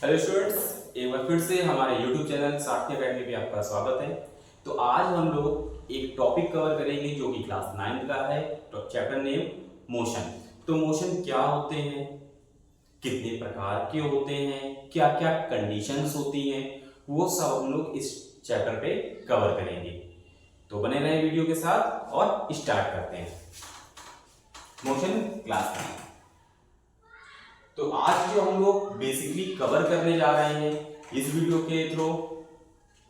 Hello students, एक बार फिर से हमारे YouTube चैनल सार्थी अकेडमी पे आपका स्वागत है। तो आज हम लोग एक टॉपिक कवर करेंगे जो कि क्लास 9 का है। तो चैप्टर नेम मोशन। तो मोशन क्या होते हैं, कितने प्रकार के होते हैं, क्या क्या कंडीशंस होती हैं, वो सब हम लोग इस चैप्टर पे कवर करेंगे। तो बने रहे वीडियो के साथ और स्टार्ट करते हैं। Motion class 9। तो आज जो हम लोग बेसिकली कवर करने जा रहे हैं इस वीडियो के थ्रू,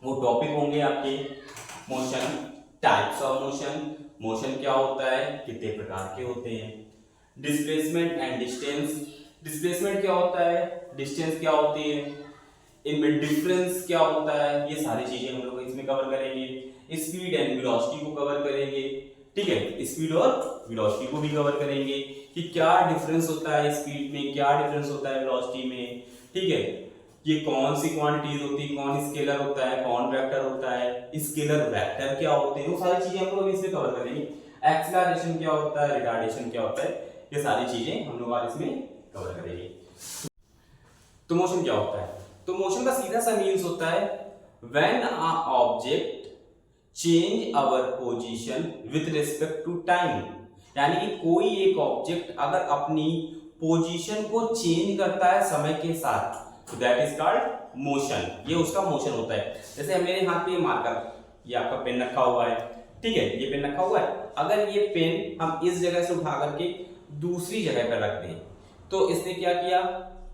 वो टॉपिक होंगे आपके motion, types of motion, motion क्या होता है, कितने प्रकार के होते हैं, डिस्प्लेसमेंट एंड डिस्टेंस, डिस्प्लेसमेंट क्या होता है, डिस्टेंस क्या होती है, इनमें डिफरेंस क्या होता है, ये सारी चीजें हम लोग इसमें कवर करेंगे। स्पीड एंड वेलोसिटी को कवर करेंगे, ठीक है, स्पीड और वेलोसिटी को भी कवर करेंगे कि क्या डिफरेंस होता है स्पीड में, क्या डिफरेंस होता है वेलोसिटी में, ठीक है, ये कौन सी क्वांटिटीज होती है, कौन स्केलर होता है, कौन वेक्टर होता है, स्केलर वेक्टर क्या होते हैं, वो सारी चीजें हम लोग इसमें कवर करेंगे। एक्सेलरेशन क्या होता है, रिटार्डेशन क्या होता है, ये सारी चीजें हम लोग आज इसमें कवर करेंगे। तो मोशन क्या होता है? तो मोशन का सीधा सा मीन्स होता है when a object change our position with respect to time, यानी कि कोई एक ऑब्जेक्ट अगर अपनी पोजीशन को चेंज करता है समय के साथ, तो दैट इज कॉल्ड मोशन। ये उसका मोशन होता है। जैसे मेरे हाथ पे मार्कर, ये आपका पेन रखा हुआ है, ठीक है, ये पेन रखा हुआ है, अगर ये पेन हम इस जगह से उठा करके दूसरी जगह पर रख दें, तो इसने क्या किया,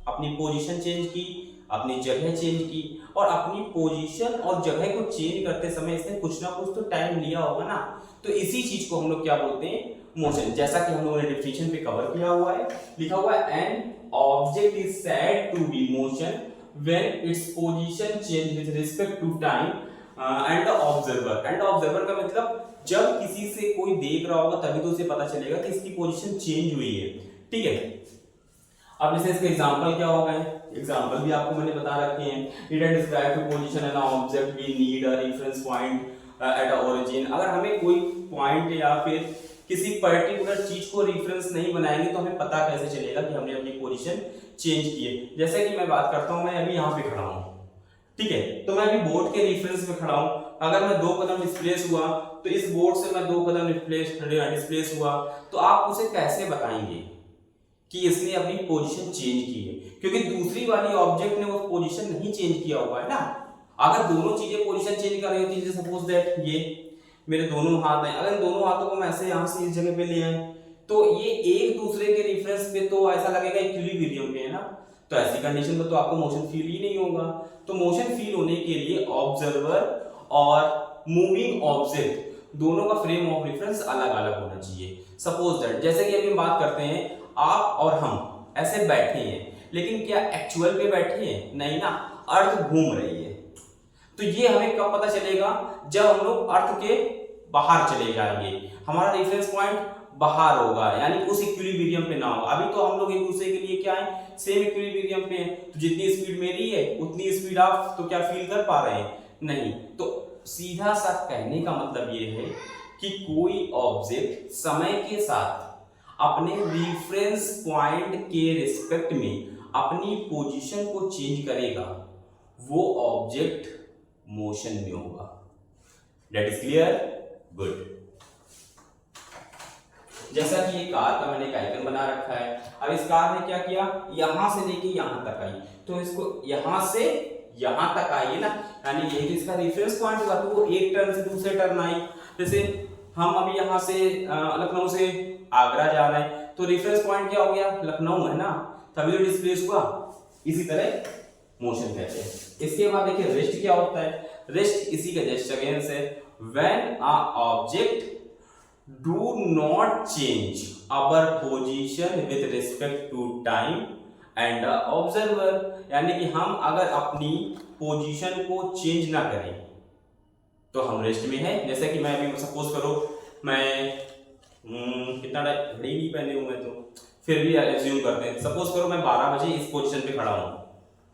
अपनी पोजीशन चेंज की, अपनी जगह चेंज की, और अपनी पोजीशन और जगह को चेंज करते समय इसने कुछ ना कुछ तो टाइम लिया होगा ना। तो इसी चीज को हम लोग क्या बोलते हैं, मोशन। जैसा कि हम लोगों ने डेफिनेशन पे कवर किया हुआ है, लिखा हुआ है an object is said to be motion when its position change with respect to time and the observer. And observer का मतलब जब किसी से कोई देख रहा होगा तभी तो उसे पता चलेगा कि इसकी पोजीशन चेंज हुई है, ठीक है। अब जैसे इसके एग्जांपल क्या हो गए, एग्जांपल भी आपको मैंने बता रखे हैं। It describe the position and object we need a reference point at a origin. अगर हमें कोई पॉइंट या फिर किसी पर्टिकुलर चीज को रेफरेंस नहीं बनाएंगे तो हमें पता कैसे चलेगा कि हमने अपनी पोजीशन चेंज की है। जैसे कि मैं बात करता हूं, मैं अभी यहाँ पे खड़ा हूं, ठीक है, तो मैं अभी बोर्ड के रेफरेंस में खड़ा हूं। अगर मैं 2 कदम डिस्प्लेस हुआ तो इस बोर्ड से मैं 2 कदम डिस्प्लेस हुआ, तो आप उसे कैसे बताएंगे कि इसने अपनी पोजीशन चेंज की है? क्योंकि दूसरी वाली ऑब्जेक्ट ने वो पोजीशन नहीं चेंज किया हुआ है ना। अगर दोनों चीजें पोजीशन चेंज कर रही होती, जैसे सपोज दैट ये मेरे दोनों हाथ हैं, अगर दोनों हाथों को मैं ऐसे यहां से इस जगह पे ले आए, तो ये एक दूसरे के रेफरेंस पे तो ऐसा लगेगा इक्विलिब्रियम पे है ना। तो ऐसी कंडीशन में तो आपको मोशन फील ही नहीं होगा। तो मोशन फील होने के लिए ऑब्जर्वर और मूविंग ऑब्जेक्ट दोनों का फ्रेम ऑफ रेफरेंस अलग अलग होना चाहिए। सपोज दैट जैसे कि अभी हम बात करते हैं, आप और हम ऐसे बैठे हैं, लेकिन क्या एक्चुअल पे बैठे हैं? नहीं ना, अर्थ घूम रही है। तो ये हमें कब पता चलेगा? जब हम लोग अर्थ के बाहर चले जाएंगे, हमारा रेफरेंस पॉइंट बाहर होगा, यानी उस इक्विलिब्रियम पे ना हो। अभी तो हम लोग एक दूसरे के लिए क्या है, सेम इक्विलिब्रियम पे हैं, तो जितनी स्पीड मेरी है उतनी स्पीड आप तो क्या फील कर पा रहे हैं? नहीं। तो सीधा सा कहने का मतलब ये है कि कोई ऑब्जेक्ट समय के साथ अपने रेफरेंस पॉइंट के रिस्पेक्ट में अपनी पोजीशन को चेंज करेगा, वो ऑब्जेक्ट मोशन में होगा। That is clear? गुड। जैसा कि ये कार का मैंने एक आइकन बना रखा है। अब इस कार ने क्या किया, यहां से लेके यहां तक आई, तो इसको यहां से यहां तक आई है ना, यानी ये तो इसका रेफरेंस पॉइंट हुआ। तो वो एक टर्न से दूसरे टर्न आई। जैसे हम अभी यहां से लखनऊ से आगरा जा रहे हैं, तो रेफरेंस पॉइंट क्या हो गया, लखनऊ है ना, तभी तो डिस्प्लेस हुआ। इसी तरह मोशन कहते हैं। इसके बाद देखिए रेस्ट क्या होता है। रेस्ट इसी का जस्ट अगेंस्ट है, when a object do not change our position with respect to time and observer, यानी कि हम अगर अपनी पोजीशन को चेंज ना करें तो हम रेस्ट में हैं। जैसे कि मैं अभी सपोज करो, मैं कितना टाइम घड़ी नहीं पहने हुए, तो फिर भी एज्यूम करते हैं, सपोज करो मैं 12 बजे इस पोजीशन पे खड़ा हूँ,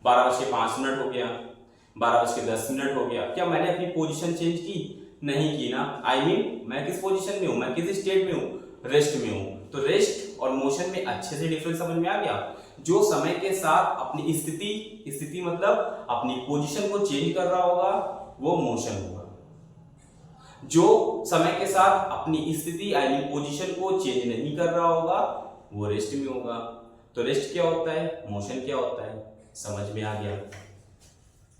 12:05 हो गया, 12:10 हो गया, क्या मैंने अपनी पोजीशन चेंज की? नहीं की ना। आई मीन मैं किस पोजीशन में हूँ, मैं किस स्टेट में हूँ, रेस्ट में हूँ। तो रेस्ट और मोशन में अच्छे से डिफरेंस समझ में आ गया। जो समय के साथ अपनी स्थिति मतलब अपनी पोजीशन को चेंज कर रहा होगा वो मोशन होगा। जो समय के साथ अपनी स्थिति यानी पोजीशन को चेंज नहीं कर रहा होगा वो रेस्ट में होगा। तो रेस्ट क्या होता है, मोशन क्या होता है, समझ में आ गया।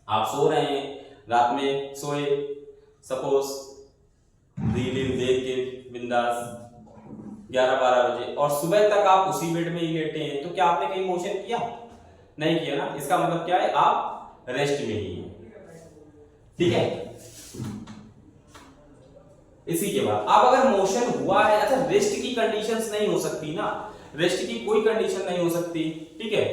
आप सो रहे हैं, रात में सोए, सपोज रील देख के बिंदास 11-12 बजे, और सुबह तक आप उसी बेड में ही लेटे हैं, तो क्या आपने कहीं मोशन किया? नहीं किया ना। इसका मतलब क्या है, आप रेस्ट में ही हैं। ठीक है। इसी के बाद अब अगर मोशन हुआ है, अच्छा रेस्ट की कंडीशंस नहीं हो सकती ना, रेस्ट की कोई कंडीशन नहीं हो सकती। ठीक है,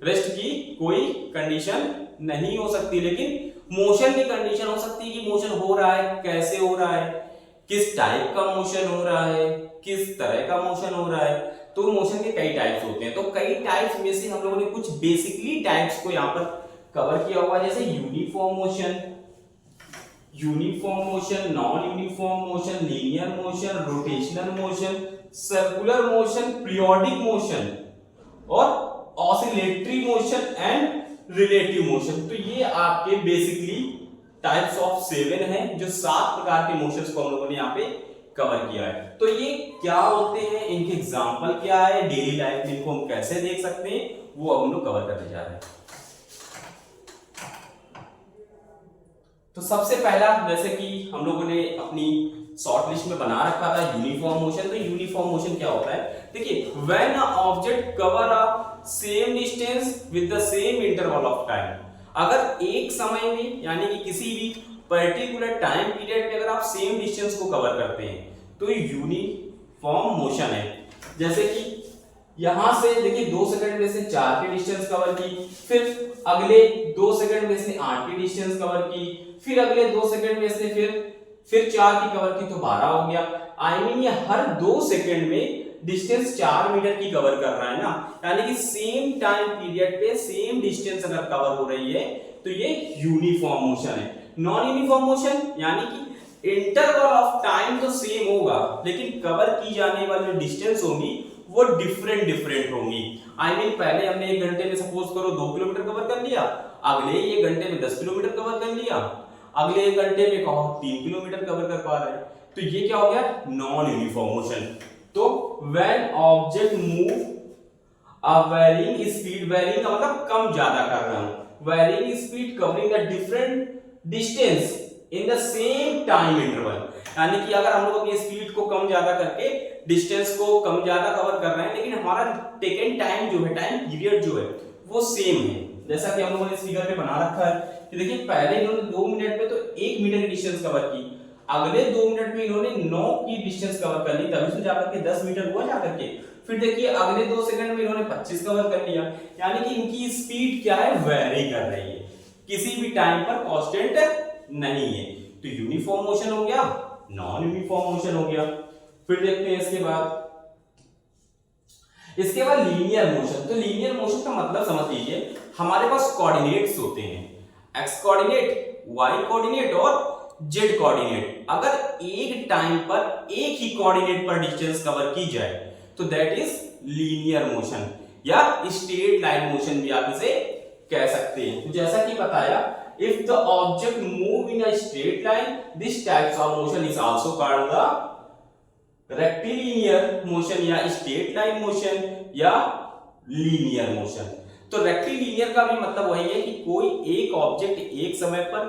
रेस्ट की कोई कंडीशन नहीं हो सकती, लेकिन मोशन की कंडीशन हो सकती है कि मोशन हो रहा है, कैसे हो रहा है, किस टाइप का मोशन हो रहा है, किस तरह का मोशन हो रहा है। तो मोशन के कई टाइप्स होते हैं। तो कई टाइप्स में से हम लोगों ने कुछ बेसिकली टाइप्स को यहां पर कवर किया हुआ, जैसे uniform motion, non uniform motion, linear motion, rotational motion, circular motion, periodic motion और oscillatory motion and relative motion. तो ये आपके बेसिकली टाइप्स ऑफ 7 हैं, जो 7 प्रकार के मोशंस को हम लोगों ने यहाँ पे कवर किया है। तो ये क्या होते हैं, इनके एग्जांपल क्या है, डेली लाइफ में इनको हम कैसे देख सकते हैं, वो अब हम लोग कवर करने जा रहे हैं। तो सबसे पहला, जैसे कि हम लोगों ने अपनी शॉर्ट लिस्ट में बना रखा था यूनिफॉर्म मोशन। तो यूनिफॉर्म मोशन क्या होता है, देखिए, when a object cover a same distance with the same interval of time, अगर एक समय में यानी कि किसी भी पर्टिकुलर टाइम पीरियड में अगर आप सेम डिस्टेंस को कवर करते हैं तो यूनिफॉर्म मोशन है। जैसे कि यहां से देखिए 2 सेकंड में से 4 की डिस्टेंस कवर की, फिर अगले 2 सेकंड में से 8 की डिस्टेंस कवर की, फिर अगले 2 सेकंड में से फिर 4 की कवर की, तो 12 हो गया। आई मीन ये हर 2 सेकंड में डिस्टेंस 4 मीटर की कवर कर रहा है ना, यानी कि सेम टाइम पीरियड पे सेम डिस्टेंस अगर कवर हो रही है तो ये यूनिफॉर्म मोशन है। नॉन यूनिफॉर्म मोशन यानी कि इंटरवल ऑफ टाइम तो सेम होगा, लेकिन कवर की जाने वाली डिस्टेंस होगी वो डिफरेंट होंगी। आई मीन पहले हमने 1 घंटे में सपोज करो 2 किलोमीटर कवर कर लिया, अगले 1 घंटे में 10 किलोमीटर कवर कर लिया, अगले 1 घंटे में कहो 3 किलोमीटर कवर कर पा रहे हैं, तो ये क्या हो गया, नॉन यूनिफॉर्म मोशन। तो when object move a varying speed, varying का मतलब कम ज्यादा कर रहा हूं, varying speed covering a different distance in the same time interval, यानी कि अगर हम लोग अपनी स्पीड को कम ज्यादा करके डिस्टेंस को कम ज्यादा कवर कर रहे हैं, लेकिन हमारा टेकन टाइम जो है, टाइम पीरियड जो है वो सेम है। जैसा कि हम लोगों ने इस फिगर में बना रखा है कि देखिए पहले इन्होंने 2 मिनट में तो 1 मीटर की डिस्टेंस कवर की, अगले 2 मिनट में इन्होंने 9 की डिस्टेंस कवर कर ली, तभी से जाकर के 10 मीटर हुआ जाकर के। फिर देखिए अगले 2 सेकंड में इन्होंने 25 कवर कर लिया, यानी कि इनकी स्पीड क्या है, वेरी कर रही है, किसी भी टाइम पर कांस्टेंट नहीं है। तो यूनिफॉर्म मोशन हो गया, नॉन यूनिफॉर्म मोशन हो गया। फिर देखते हैं इसके बाद लीनियर मोशन। तो लीनियर मोशन का मतलब समझ लीजिए, हमारे पास कोऑर्डिनेट्स होते हैं, एक्स कोऑर्डिनेट, वाई कोऑर्डिनेट और जेड कोऑर्डिनेट। अगर एक टाइम पर एक ही कोऑर्डिनेट पर डिस्टेंस कवर की जाए तो दैट इज लीनियर मोशन, या स्ट्रेट लाइन मोशन भी आप इसे कह सकते हैं। तो जैसा कि बताया, if the object move in a straight line, this types of motion is also called the rectilinear motion या straight line motion या linear motion। तो रेक्टिलिनियर का भी मतलब वही है कि कोई एक ऑब्जेक्ट एक समय पर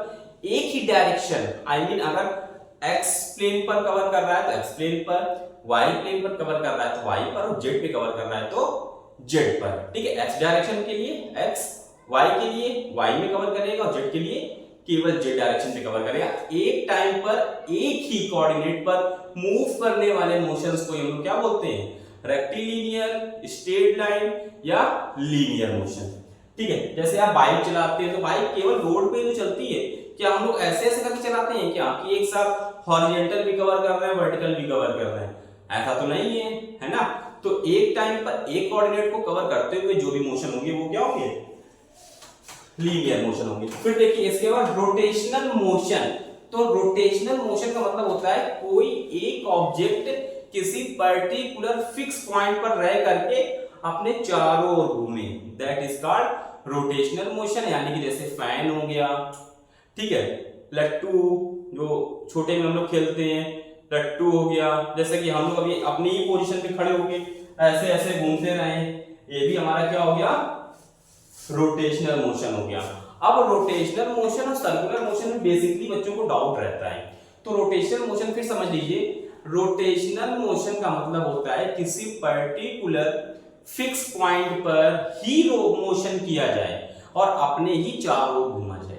एक ही डायरेक्शन, आई मीन अगर एक्स प्लेन पर कवर कर रहा है तो एक्स प्लेन पर, वाई प्लेन पर कवर कर रहा है तो वाई पर, और जेड पे कवर कर रहा है तो जेड पर। ठीक है, एक्स डायरेक्शन के लिए एक्स, वाई के लिए वाई में कवर करेगा, और जेड के लिए केवल जेड डायरेक्शन पे कवर करेगा। एक टाइम पर एक ही कोऑर्डिनेट पर मूव करने वाले मोशंस को हम लोग क्या बोलते हैं, रेक्टिलिनियर, स्ट्रेट लाइन या लीनियर मोशन। ठीक है, जैसे आप बाइक चलाते हैं तो बाइक केवल रोड पे तो चलती है, क्या हम लोग ऐसे ऐसे करके चलाते हैं क्या कि एक साथ हॉरिजॉन्टल भी कवर कर रहे हैं, वर्टिकल भी कवर कर रहे हैं? ऐसा तो नहीं है, है ना। तो एक टाइम पर एक कोऑर्डिनेट को कवर करते हुए जो भी मोशन होंगे वो क्या होंगे, लीनियर मोशन होंगे। फिर देखिए इसके बाद रोटेशनल मोशन। तो रोटेशनल मोशन का मतलब होता है कोई एक ऑब्जेक्ट किसी पर्टिकुलर फिक्स पॉइंट पर रह करके अपने चारों ओर घूमे, that is called rotational motion. यानी कि जैसे फैन हो गया, ठीक है, लट्टू जो छोटे में हम लोग खेलते हैं, लट्टू हो गया, जैसे कि हम लोग अभी अपनी ही पोजीशन पे खड़े होके ऐसे ऐसे घूमते रहे, ये भी हमारा क्या हो गया, रोटेशनल मोशन हो गया। अब रोटेशनल मोशन और सर्कुलर मोशन में बेसिकली बच्चों को डाउट रहता है, तो रोटेशनल मोशन फिर समझ लीजिए, रोटेशनल मोशन का मतलब होता है किसी पर्टिकुलर फिक्स पॉइंट पर ही मोशन किया जाए और अपने ही चारों ओर घूमा जाए,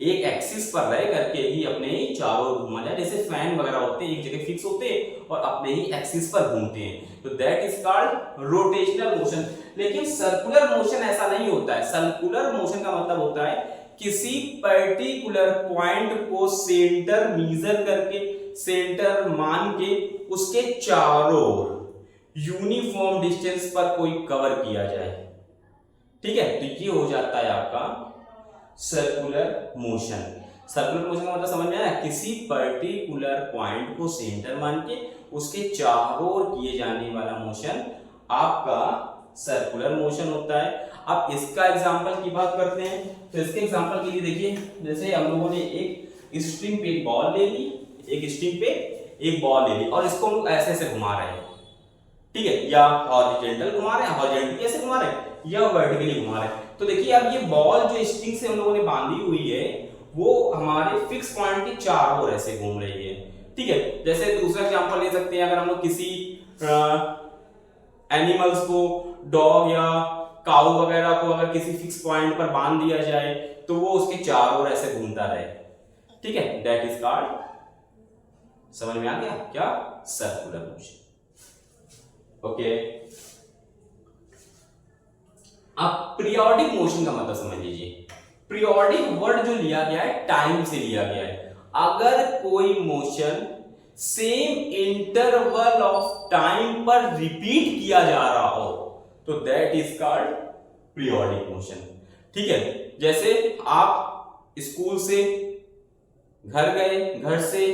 एक एक्सिस पर रह करके ही अपने ही चारों ओर घूमा जाए। जैसे फैन वगैरह होते हैं, एक जगह फिक्स होते हैं और अपने ही एक्सिस पर घूमते हैं, तो that is called rotational motion. लेकिन सर्कुलर मोशन ऐसा नहीं होता है। सर्कुलर मोशन का मतलब होता है किसी पर्टिकुलर पॉइंट को सेंटर मेजर करके, सेंटर मान के उसके चारों ओर यूनिफॉर्म डिस्टेंस पर कोई कवर किया जाए, ठीक है, तो ये हो जाता है आपका सर्कुलर मोशन। सर्कुलर मोशन का मतलब समझ में आया, किसी पर्टिकुलर पॉइंट को सेंटर मान के उसके चारों ओर किए जाने वाला मोशन आपका सर्कुलर मोशन होता है। अब इसका एग्जांपल की बात करते हैं, तो इसके एग्जांपल के लिए देखिए, जैसे हम लोगों ने एक स्ट्रिंग पे एक बॉल ले ली, एक स्ट्रिंग पे एक बॉल ले ली और इसको हम लोग ऐसे ऐसे घुमा रहे हैं, ठीक है, या हॉरिजॉन्टल घुमा रहे हैं, हॉरिजॉन्टली ऐसे घुमा रहे हैं या वर्टिकली घुमा रहे हैं। तो देखिए अब ये बॉल जो स्ट्रिंग से हम लोगों ने बांधी हुई है वो हमारे फिक्स पॉइंट के चारों ओर ऐसे घूम रही है, ठीक है। जैसे दूसरा एग्जांपल ले सकते हैं, अगर हम लोग किसी एनिमल्स को, डॉग या काऊ वगैरह को अगर किसी फिक्स पॉइंट पर बांध दिया जाए तो वो उसके चारों ओर ऐसे घूमता रहे, ठीक है, दैट इज कॉल्ड, समझ में आ गया क्या, सर्कुलर मोशन। ओके, अब पीरियोडिक मोशन का मतलब समझ लीजिए। पीरियोडिक वर्ड जो लिया गया है टाइम से लिया गया है। अगर कोई motion same interval of time पर रिपीट किया जा रहा हो तो that is called periodic motion, ठीक है। जैसे आप स्कूल से घर गए, घर से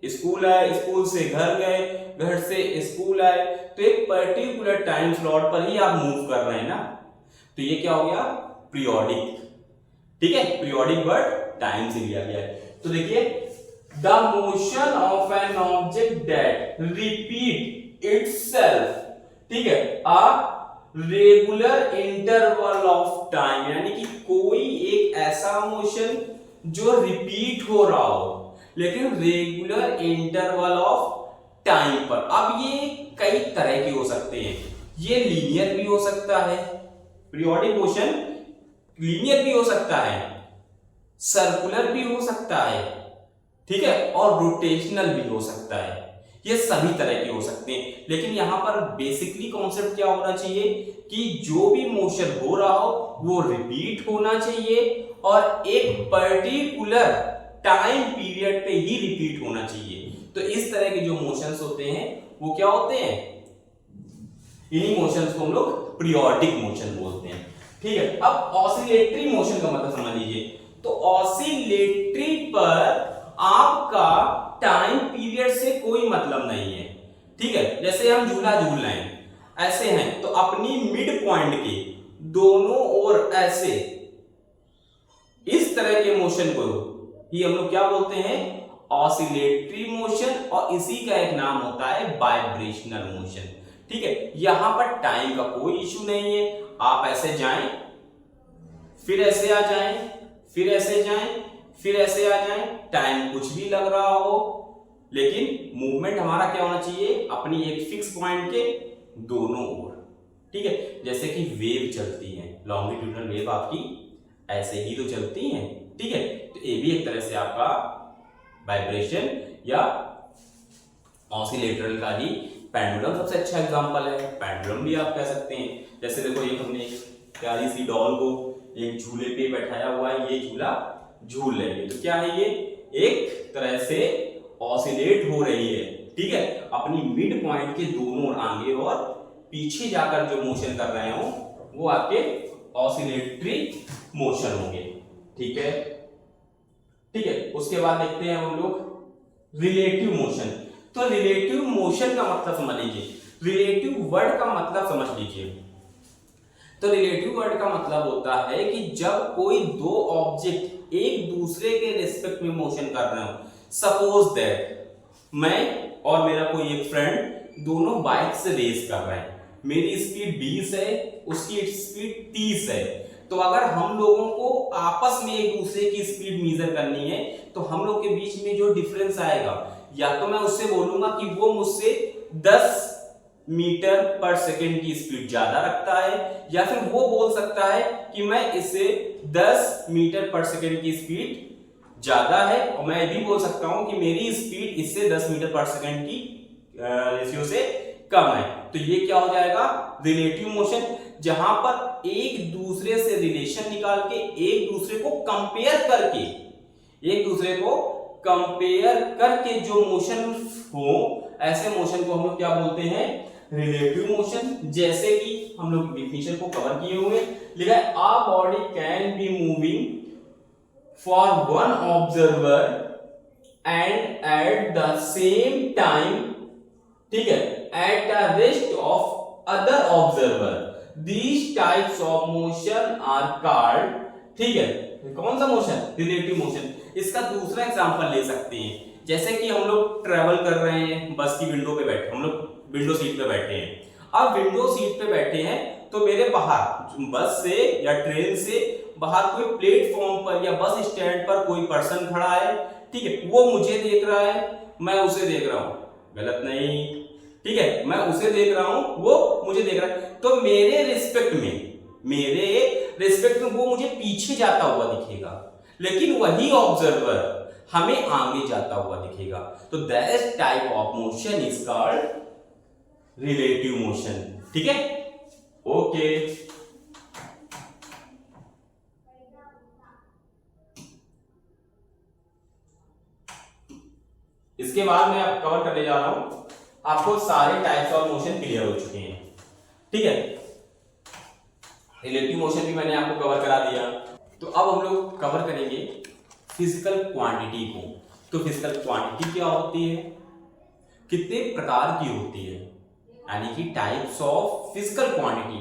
स्कूल आए, स्कूल से घर गए, घर से स्कूल आए, तो एक पर्टिकुलर टाइम स्लॉट पर ही आप मूव कर रहे हैं ना, तो ये क्या हो गया, पीरियोडिक, ठीक है। पीरियोडिक वर्ड टाइम से लिया गया है। तो देखिए, the motion of an object that repeat itself, ठीक है, a regular interval of time, यानी कि कोई एक ऐसा मोशन जो रिपीट हो रहा हो लेकिन रेगुलर इंटरवल ऑफ टाइम पर। अब ये कई तरह के हो सकते हैं, ये लीनियर भी हो सकता है, पीरियोडिक मोशन लीनियर भी हो सकता है, सर्कुलर भी हो सकता है, ठीक है, और रोटेशनल भी हो सकता है, ये सभी तरह के हो सकते हैं। लेकिन यहां पर बेसिकली कॉन्सेप्ट क्या होना चाहिए कि जो भी मोशन हो रहा हो वो रिपीट होना चाहिए और एक पर्टिकुलर टाइम पीरियड पे ही रिपीट होना चाहिए। तो इस तरह के जो मोशंस होते हैं वो क्या होते हैं, इन्हीं मोशंस को हम लोग पीरियोडिक मोशन बोलते हैं, ठीक है। अब ऑसिलेटरी मोशन का मतलब समझ लीजिए, तो ऑसिलेटरी पर आपका टाइम पीरियड से कोई मतलब नहीं है, ठीक है। जैसे हम झूला झूल रहे हैं, ऐसे हैं, तो अपनी मिड पॉइंट के दोनों ओर ऐसे इस तरह के मोशन को ही हम लोग क्या बोलते हैं, ऑसिलेटरी मोशन, और इसी का एक नाम होता है वाइब्रेशनल मोशन, ठीक है। यहां पर टाइम का कोई इशू नहीं है, आप ऐसे जाएं, फिर ऐसे आ जाएं, फिर ऐसे जाएं, फिर ऐसे आ जाएं, टाइम कुछ भी लग रहा हो, लेकिन मूवमेंट हमारा क्या होना चाहिए, अपनी एक फिक्स पॉइंट के दोनों ओर, ठीक है। जैसे कि वेव चलती है, लॉन्गिट्यूडनल वेव आपकी ऐसे ही तो चलती है, ठीक है, तो ये भी एक तरह से आपका वाइब्रेशन या ऑसिलेटरल का ही। पेंडुलम सबसे अच्छा एग्जांपल है, पेंडुलम भी आप कह सकते हैं। जैसे देखो, ये हमने प्यारी सी डॉल को एक झूले पे बैठाया हुआ है, ये झूला झूल रही है, तो क्या है, ये एक तरह से ऑसिलेट हो रही है, ठीक है, अपनी मिड पॉइंट के दोनों आगे और पीछे जाकर जो मोशन कर रहे हो वो आपके ऑसिलेटरी मोशन होंगे, ठीक है, ठीक है। उसके बाद देखते हैं हम लोग रिलेटिव मोशन। तो रिलेटिव मोशन का मतलब समझ लीजिए, रिलेटिव वर्ड का मतलब समझ लीजिए। तो रिलेटिव वर्ड का मतलब होता है कि जब कोई दो ऑब्जेक्ट एक दूसरे के रिस्पेक्ट में मोशन कर रहे हो। सपोज दैट मैं और मेरा कोई एक फ्रेंड दोनों बाइक से रेस कर रहे हैं, मेरी स्पीड 20 है, उसकी स्पीड 30 है। तो अगर हम लोगों को आपस में एक दूसरे की स्पीड मेजर करनी है तो हम लोग के बीच में जो डिफरेंस आएगा, या तो मैं उससे बोलूंगा कि वो मुझसे 10 मीटर पर सेकेंड की स्पीड ज्यादा रखता है, या फिर वो बोल सकता है कि मैं इससे 10 मीटर पर सेकेंड की स्पीड ज्यादा है, और मैं ये भी बोल सकता हूं कि मेरी स्पीड इससे 10 मीटर पर सेकेंड की रेशियो से कम है। तो ये क्या हो जाएगा, रिलेटिव मोशन, जहां पर एक दूसरे से रिलेशन निकाल के एक दूसरे को कंपेयर करके जो मोशन हो, ऐसे मोशन को हम लोग क्या बोलते हैं, रिलेटिव मोशन। जैसे कि हम लोग डिफिनेशन को कवर किए हुए, लिखा है a body can be moving for one observer and at the same time, ठीक है, at the rest of other observer, these types of motion are called, ठीक है, कौन सा मोशन, रिलेटिव मोशन। इसका दूसरा एग्जांपल ले सकते हैं, जैसे कि हम लोग ट्रेवल कर रहे हैं, बस की विंडो पे बैठे, हम लोग विंडो सीट पे बैठे हैं। अब विंडो सीट पे बैठे हैं तो मेरे बाहर बस से या ट्रेन से बाहर कोई प्लेटफॉर्म पर या बस स्टैंड पर कोई पर्सन खड़ा है, ठीक है, वो मुझे देख रहा है, मैं उसे देख रहा हूं, गलत नहीं, ठीक है, मैं उसे देख रहा हूं, वो मुझे देख रहा है, तो मेरे रिस्पेक्ट में वो मुझे पीछे जाता हुआ दिखेगा, लेकिन वही ऑब्जर्वर हमें आगे जाता हुआ दिखेगा। तो that type of motion is called relative motion, ठीक है, ओके। इसके बाद मैं अब कवर करने जा रहा हूं, आपको सारे टाइप्स ऑफ मोशन क्लियर हो चुके हैं, ठीक है। रिलेटिव मोशन भी मैंने आपको कवर करा दिया। तो अब हम लोग कवर करेंगे फिजिकल क्वांटिटी को। तो फिजिकल क्वांटिटी क्या होती है, कितने प्रकार की होती है, यानी कि टाइप्स ऑफ फिजिकल क्वांटिटी,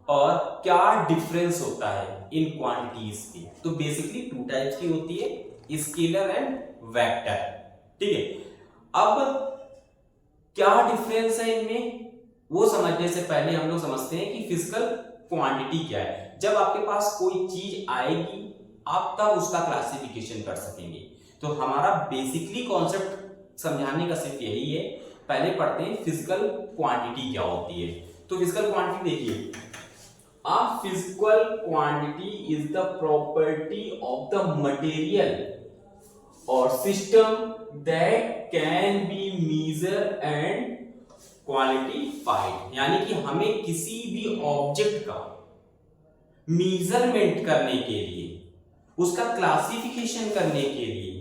और क्या डिफरेंस होता है इन क्वांटिटीज के। तो बेसिकली 2 टाइप्स की होती है, स्केलर एंड वेक्टर, ठीक है। अब क्या डिफरेंस है इनमें, वो समझने से पहले हम लोग समझते हैं कि फिजिकल क्वांटिटी क्या है। जब आपके पास कोई चीज आएगी आप तब उसका क्लासिफिकेशन कर सकेंगे। तो हमारा बेसिकली कॉन्सेप्ट समझाने का सिर्फ यही है। पहले पढ़ते हैं फिजिकल क्वांटिटी क्या होती है। तो फिजिकल क्वांटिटी देखिए, a physical quantity is the property of the material or system that can be measured and quantified। यानी कि हमें किसी भी ऑब्जेक्ट का मेजरमेंट करने के लिए, उसका क्लासिफिकेशन करने के लिए,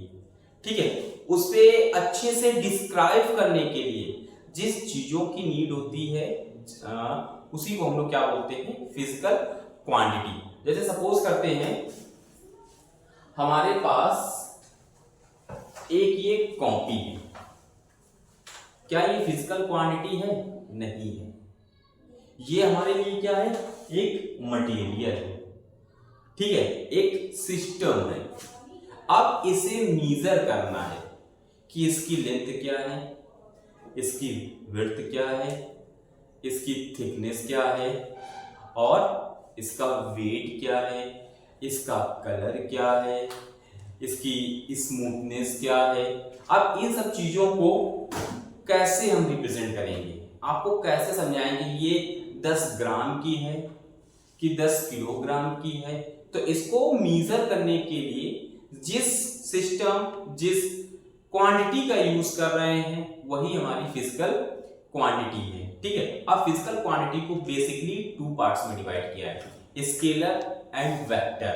ठीक है, उसे अच्छे से डिस्क्राइब करने के लिए जिस चीजों की नीड होती है उसी को हम लोग क्या बोलते हैं, फिजिकल क्वांटिटी। जैसे सपोज करते हैं हमारे पास एक ये कॉपी है, क्या ये फिजिकल क्वांटिटी है? नहीं है। ये हमारे लिए क्या है, एक मटेरियल है, ठीक है, एक सिस्टम है। अब इसे मेजर करना है कि इसकी लेंथ क्या है, इसकी विड्थ क्या है, इसकी थिकनेस क्या है, और इसका वेट क्या है, इसका कलर क्या है, इसकी स्मूथनेस क्या है। अब इन सब चीजों को कैसे हम रिप्रेजेंट करेंगे, आपको कैसे समझाएंगे ये 10 ग्राम की है कि 10 किलोग्राम की है। तो इसको मेजर करने के लिए जिस सिस्टम, जिस क्वांटिटी का यूज कर रहे हैं वही हमारी फिजिकल क्वांटिटी है, ठीक है। अब फिजिकल क्वांटिटी को बेसिकली 2 पार्ट्स में डिवाइड किया है, स्केलर एंड वेक्टर।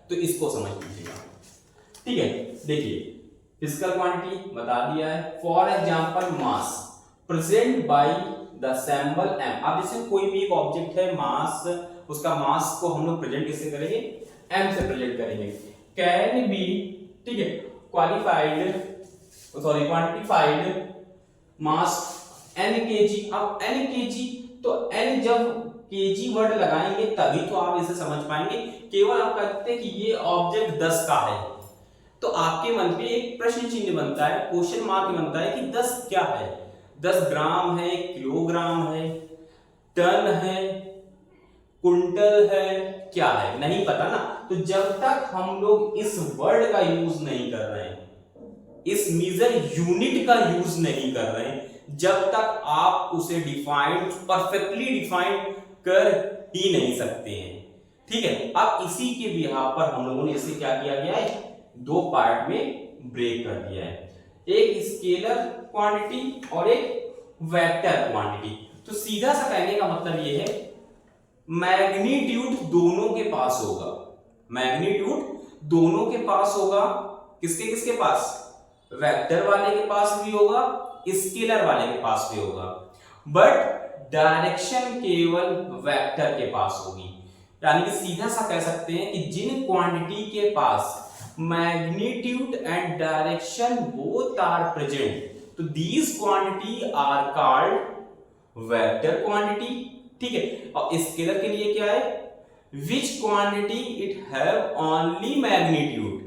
तो इसको समझ लीजिएगा, ठीक है। देखिए फिजिकल क्वांटिटी बता दिया है, for example mass present by the symbol m। अब जैसे कोई भी एक ऑब्जेक्ट है, मास, उसका मास को हम लोग प्रेजेंट किससे करेंगे, m से प्रेजेंट करेंगे। कैन बी, ठीक है, क्वांटिफाइड मास n kg। अब n kg, तो n जब केजी वर्ड लगाएंगे तभी तो आप इसे समझ पाएंगे। केवल आप कहते हैं कि ये ऑब्जेक्ट 10 का है, तो आपके मन पे एक प्रश्न चिन्ह बनता है, क्वेश्चन मार्क बनता है कि 10 क्या है। 10 ग्राम है, किलोग्राम है, टन है, कुंटल है, क्या है, नहीं पता ना। तो जब तक हम लोग इस वर्ड का यूज नहीं कर रहे हैं, इस मेजर यूनिट का यूज नहीं कर रहे हैं, जब तक आप उसे डिफाइंड, परफेक्टली डिफाइंड कर ही नहीं सकते हैं। ठीक है, अब इसी के बिहाफ पर हम लोगों ने इसे क्या किया गया है, दो पार्ट में ब्रेक कर दिया है, एक स्केलर क्वांटिटी और एक वेक्टर क्वांटिटी। तो सीधा सा कहने का मतलब ये है, मैग्नीट्यूड दोनों के पास होगा, मैग्नीट्यूड दोनों के पास होगा। किसके किसके पास, वेक्टर वाले के पास भी होगा, स्केलर वाले के पास भी होगा, बट डायरेक्शन केवल वेक्टर के पास होगी। यानी कि सीधा सा कह सकते हैं कि जिन क्वांटिटी के पास magnitude and direction both are present, तो these quantity are called vector quantity. ठीक है, और स्केलर के लिए क्या है, which quantity it have only magnitude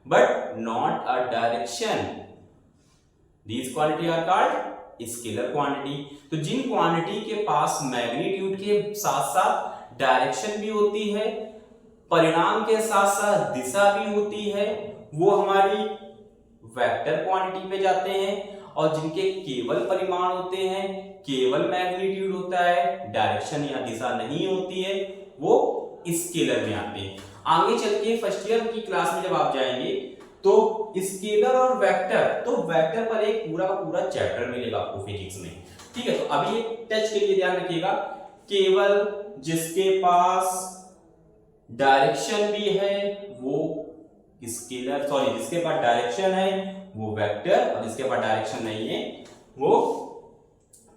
but not a direction, these quantity are called scalar quantity. तो जिन क्वांटिटी के पास मैग्नीट्यूड के साथ साथ डायरेक्शन भी होती है, परिणाम के साथ साथ दिशा भी होती है, वो हमारी वेक्टर क्वांटिटी पे जाते हैं। और जिनके केवल परिमाण होते हैं, केवल मैग्नीट्यूड होता है, डायरेक्शन या दिशा नहीं होती है, वो स्केलर में आते हैं। आगे चल के फर्स्ट ईयर की क्लास में जब आप जाएंगे तो स्केलर और वेक्टर, तो वेक्टर पर एक पूरा का पूरा चैप्टर मिलेगा आपको फिजिक्स में। ठीक है, तो अभी एक टच के लिए ध्यान रखिएगा, केवल जिसके पास डायरेक्शन भी है वो स्केलर, सॉरी जिसके पास डायरेक्शन है वो वेक्टर, और जिसके पास डायरेक्शन नहीं है वो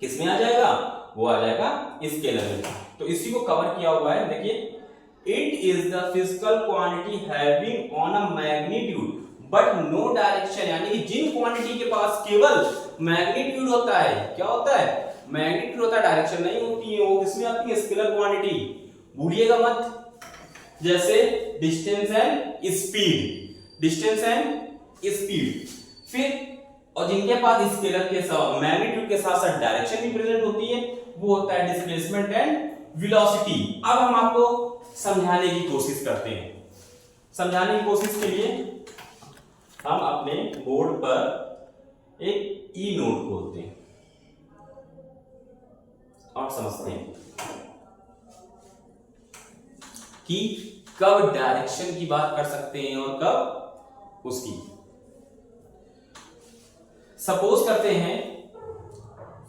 किसमें आ जाएगा, वो आ जाएगा स्केलर में। तो इसी को कवर किया हुआ है, देखिए, it is the physical quantity having on a magnitude but no direction, यानी कि जिन क्वांटिटी के पास केवल मैग्नीट्यूड होता है, क्या होता है, मैग्नीट्यूड होता है, डायरेक्शन नहीं होती है, वो किसमें आती है, स्केलर क्वांटिटी। भूलिएगा मत, जैसे distance and speed, distance and speed. फिर और जिनके पास स्केलर के साथ मैग्नीट्यूड के साथ साथ डायरेक्शन भी प्रेजेंट होती है, वो होता है डिस्प्लेसमेंट एंड वेलोसिटी। अब हम आपको समझाने की कोशिश करते हैं। समझाने की कोशिश के लिए हम अपने बोर्ड पर एक ई नोट खोलते हैं और समझते हैं कि कब डायरेक्शन की बात कर सकते हैं और कब उसकी। सपोज करते हैं,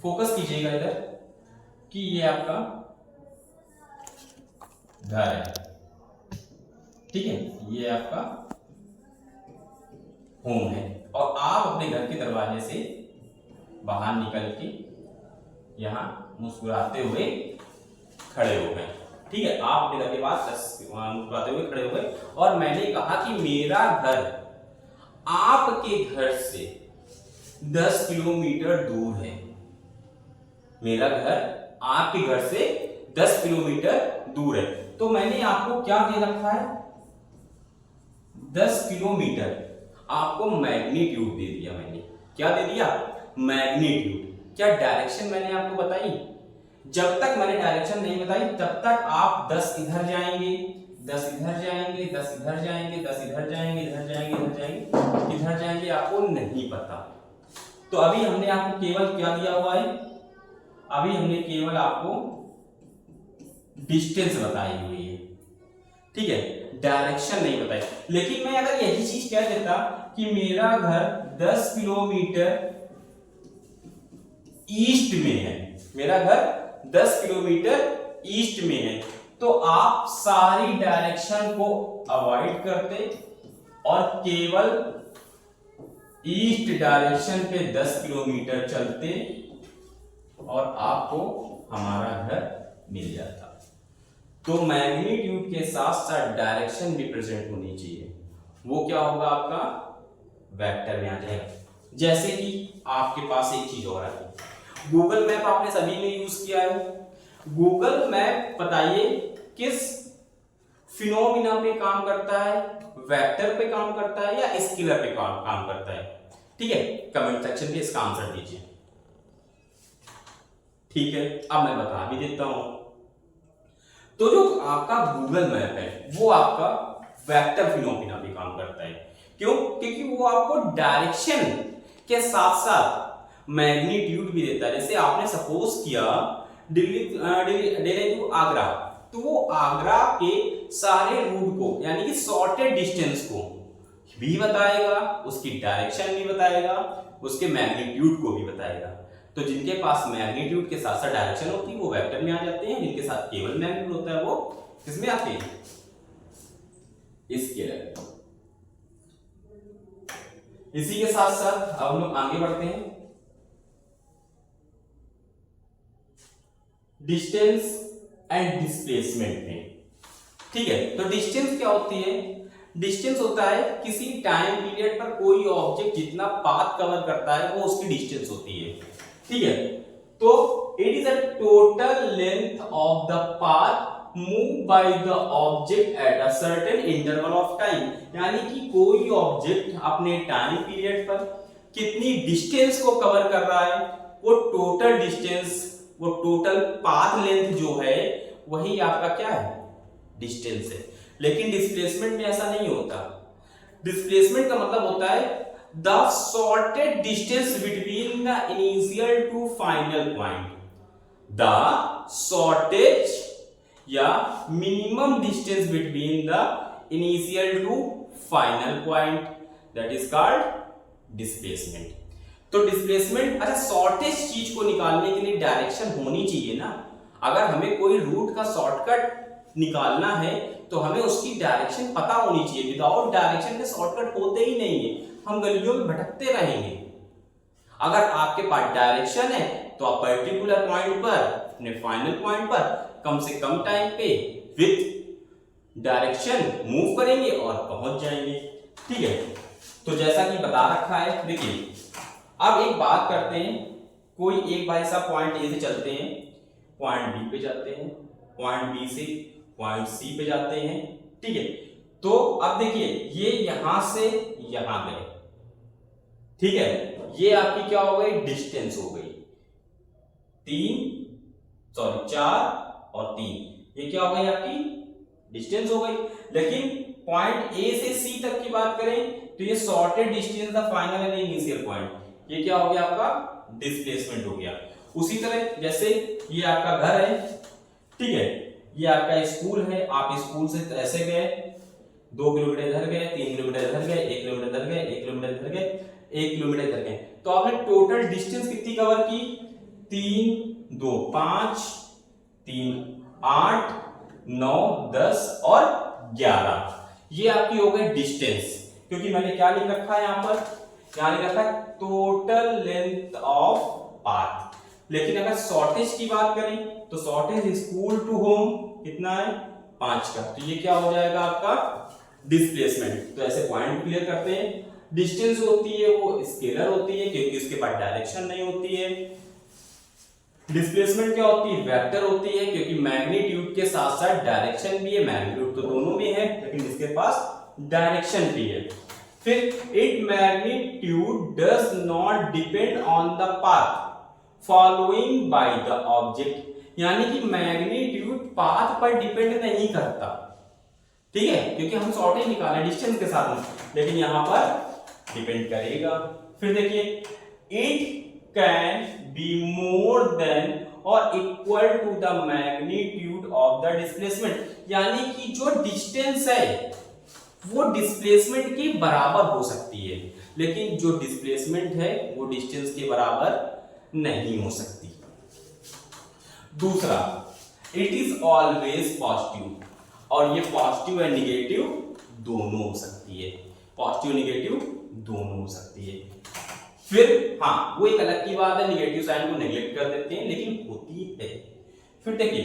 फोकस कीजिएगा इधर, कि ये आपका घर है, ठीक है, ये आपका होम है, और आप अपने घर के दरवाजे से बाहर निकल के यहां मुस्कुराते हुए खड़े हो गए। ठीक है, आप अपने घर के पास मुस्कुराते हुए खड़े हो गए, और मैंने कहा कि मेरा घर आपके घर से 10 किलोमीटर दूर है। मेरा घर आपके घर से 10 किलोमीटर दूर है, तो मैंने आपको क्या दे रखा है, 10 किलोमीटर, आपको मैग्नीट्यूड दे दिया। मैंने क्या दे दिया, मैग्नीट्यूड। क्या डायरेक्शन मैंने आपको बताई? जब तक मैंने डायरेक्शन नहीं बताई तब तक आप 10 इधर जाएंगे, 10 इधर जाएंगे, 10 इधर जाएंगे, 10 इधर जाएंगे, इधर जाएंगे, इधर जाएंगे, इधर जाएंगे, आपको नहीं पता। तो अभी हमने आपको केवल क्या दिया हुआ है, अभी हमने केवल आपको डिस्टेंस बताई हुई है, ठीक है, डायरेक्शन नहीं बताई। लेकिन मैं अगर यही चीज कह देता कि मेरा घर 10 किलोमीटर ईस्ट में है, मेरा घर 10 किलोमीटर ईस्ट में है, तो आप सारी डायरेक्शन को अवॉइड करते और केवल ईस्ट डायरेक्शन पे 10 किलोमीटर चलते और आपको हमारा घर मिल जाता। तो मैग्नीट्यूड के साथ साथ डायरेक्शन भी प्रेजेंट होनी चाहिए, वो क्या होगा, आपका वेक्टर में आ जाएगा। जैसे कि आपके पास एक चीज और है, गूगल मैप आपने सभी ने यूज किया है। गूगल मैप बताइए किस फिनोमिना पे काम करता है, वेक्टर पे काम करता है या स्केलर पे काम करता है? ठीक है, कमेंट सेक्शन पे इसका आंसर दीजिए। ठीक है, अब मैं बता भी देता हूं। तो जो आपका गूगल मैप है वो आपका वेक्टर फिनोमिना पे काम करता है। क्यों? क्योंकि वो आपको डायरेक्शन के साथ साथ मैग्नीट्यूड भी देता है। जैसे आपने सपोज किया दिल्ली टू आगरा, तो वो आगरा के सारे रूट को यानी कि शॉर्टेड डिस्टेंस को भी बताएगा, उसकी डायरेक्शन भी बताएगा, उसके मैग्नीट्यूड को भी बताएगा। तो जिनके पास मैग्नीट्यूड के साथ साथ डायरेक्शन होती है वो वेक्टर में आ जाते हैं, जिनके साथ केवल मैग्नीट्यूड होता है वो किसमें आते हैं? स्केलर। इसी के साथ साथ अब हम लोग आगे बढ़ते हैं डिस्टेंस एंड डिस्प्लेसमेंट में। ठीक है, तो डिस्टेंस क्या होती है? डिस्टेंस होता है किसी टाइम पीरियड पर कोई ऑब्जेक्ट जितना पाथ कवर करता है वो उसकी डिस्टेंस होती है। ठीक है, तो it is a total length of the path move by the object at a certain interval of time. यानी कि कोई ऑब्जेक्ट अपने टाइम पीरियड पर कितनी डिस्टेंस को कवर कर रहा है, वो टोटल डिस्टेंस, वो टोटल पाथ लेंथ जो है वही आपका क्या है? डिस्टेंस है। लेकिन डिस्प्लेसमेंट में ऐसा नहीं होता। डिस्प्लेसमेंट का मतलब होता है the shortest distance between the initial to final point. The shortest या minimum distance between the initial to final point, that is called displacement. तो डिस्प्लेसमेंट, अच्छा शॉर्टेज चीज को निकालने के लिए डायरेक्शन होनी चाहिए ना। अगर हमें कोई रूट का शॉर्टकट निकालना है तो हमें उसकी डायरेक्शन पता होनी चाहिए। विदाउट डायरेक्शन के शॉर्टकट होते ही नहीं है, हम गलियों में भटकते रहेंगे। अगर आपके पास डायरेक्शन है तो आप पर्टिकुलर पॉइंट पर, अपने फाइनल पॉइंट पर कम से कम टाइम पे विथ डायरेक्शन मूव करेंगे और पहुंच जाएंगे। ठीक है, तो जैसा कि बता रखा है, देखिए अब एक बात करते हैं। कोई एक भाई साहब पॉइंट ए से चलते हैं, पॉइंट बी पे जाते हैं, पॉइंट बी से पॉइंट सी पे जाते हैं। ठीक है, तो अब देखिए ये यहां से यहां गए। ठीक है, ये आपकी क्या हो गई? डिस्टेंस हो गई 4 और 3। ये क्या हो गई? आपकी डिस्टेंस हो गई। लेकिन पॉइंट ए से सी तक की बात करें तो ये shorted distance the final and initial point, ये क्या हो गया? आपका डिस्प्लेसमेंट हो गया। उसी तरह जैसे ये आपका घर है, ठीक है, ये आपका स्कूल है, आप स्कूल से ऐसे गए, 2 किलोमीटर इधर गए, 3 किलोमीटर इधर गए, 1 किलोमीटर इधर गए, 1 किलोमीटर इधर गए, 1 किलोमीटर इधर गए, तो आपने टोटल डिस्टेंस कितनी कवर की? 3 2 5 3 8 9 10 और 11। ये आपकी हो गई डिस्टेंस। क्योंकि मैंने क्या लिख रखा है यहां पर? यहां लिख रखा है टोटल लेंथ ऑफ पाथ। लेकिन अगर शॉर्टेज की बात करें तो शॉर्टेज स्कूल टू होम कितना है? 5 का। तो ये क्या हो जाएगा? आपका डिस्प्लेसमेंट। तो ऐसे पॉइंट क्लियर करते हैं। डिस्टेंस होती है वो स्केलर होती है क्योंकि उसके पास डायरेक्शन नहीं होती है। डिस्प्लेसमेंट क्या होती है? वेक्टर होती है क्योंकि मैग्नीट्यूड के साथ साथ डायरेक्शन भी है। मैग्नीट्यूड तो दोनों में है लेकिन इसके पास डायरेक्शन भी है। फिर it magnitude does not depend on the path following by the object, यानी कि मैग्नीट्यूड पाथ पर डिपेंड नहीं करता। ठीक है, क्योंकि हम शॉर्टेज निकाले डिस्टेंस के साथ में, लेकिन यहां पर डिपेंड करेगा। फिर देखिए it can be more than और equal to the magnitude of the displacement, यानी कि जो डिस्टेंस है वो डिस्प्लेसमेंट के बराबर हो सकती है, लेकिन जो डिस्प्लेसमेंट है वो डिस्टेंस के बराबर नहीं हो सकती। दूसरा, इट इज ऑलवेज पॉजिटिव, और ये पॉजिटिव एंड निगेटिव दोनों हो सकती है। पॉजिटिव निगेटिव दोनों हो सकती है। फिर हाँ, वो एक अलग की बात है, निगेटिव साइन को नेग्लेक्ट कर देते हैं, लेकिन होती है। फिर देखिए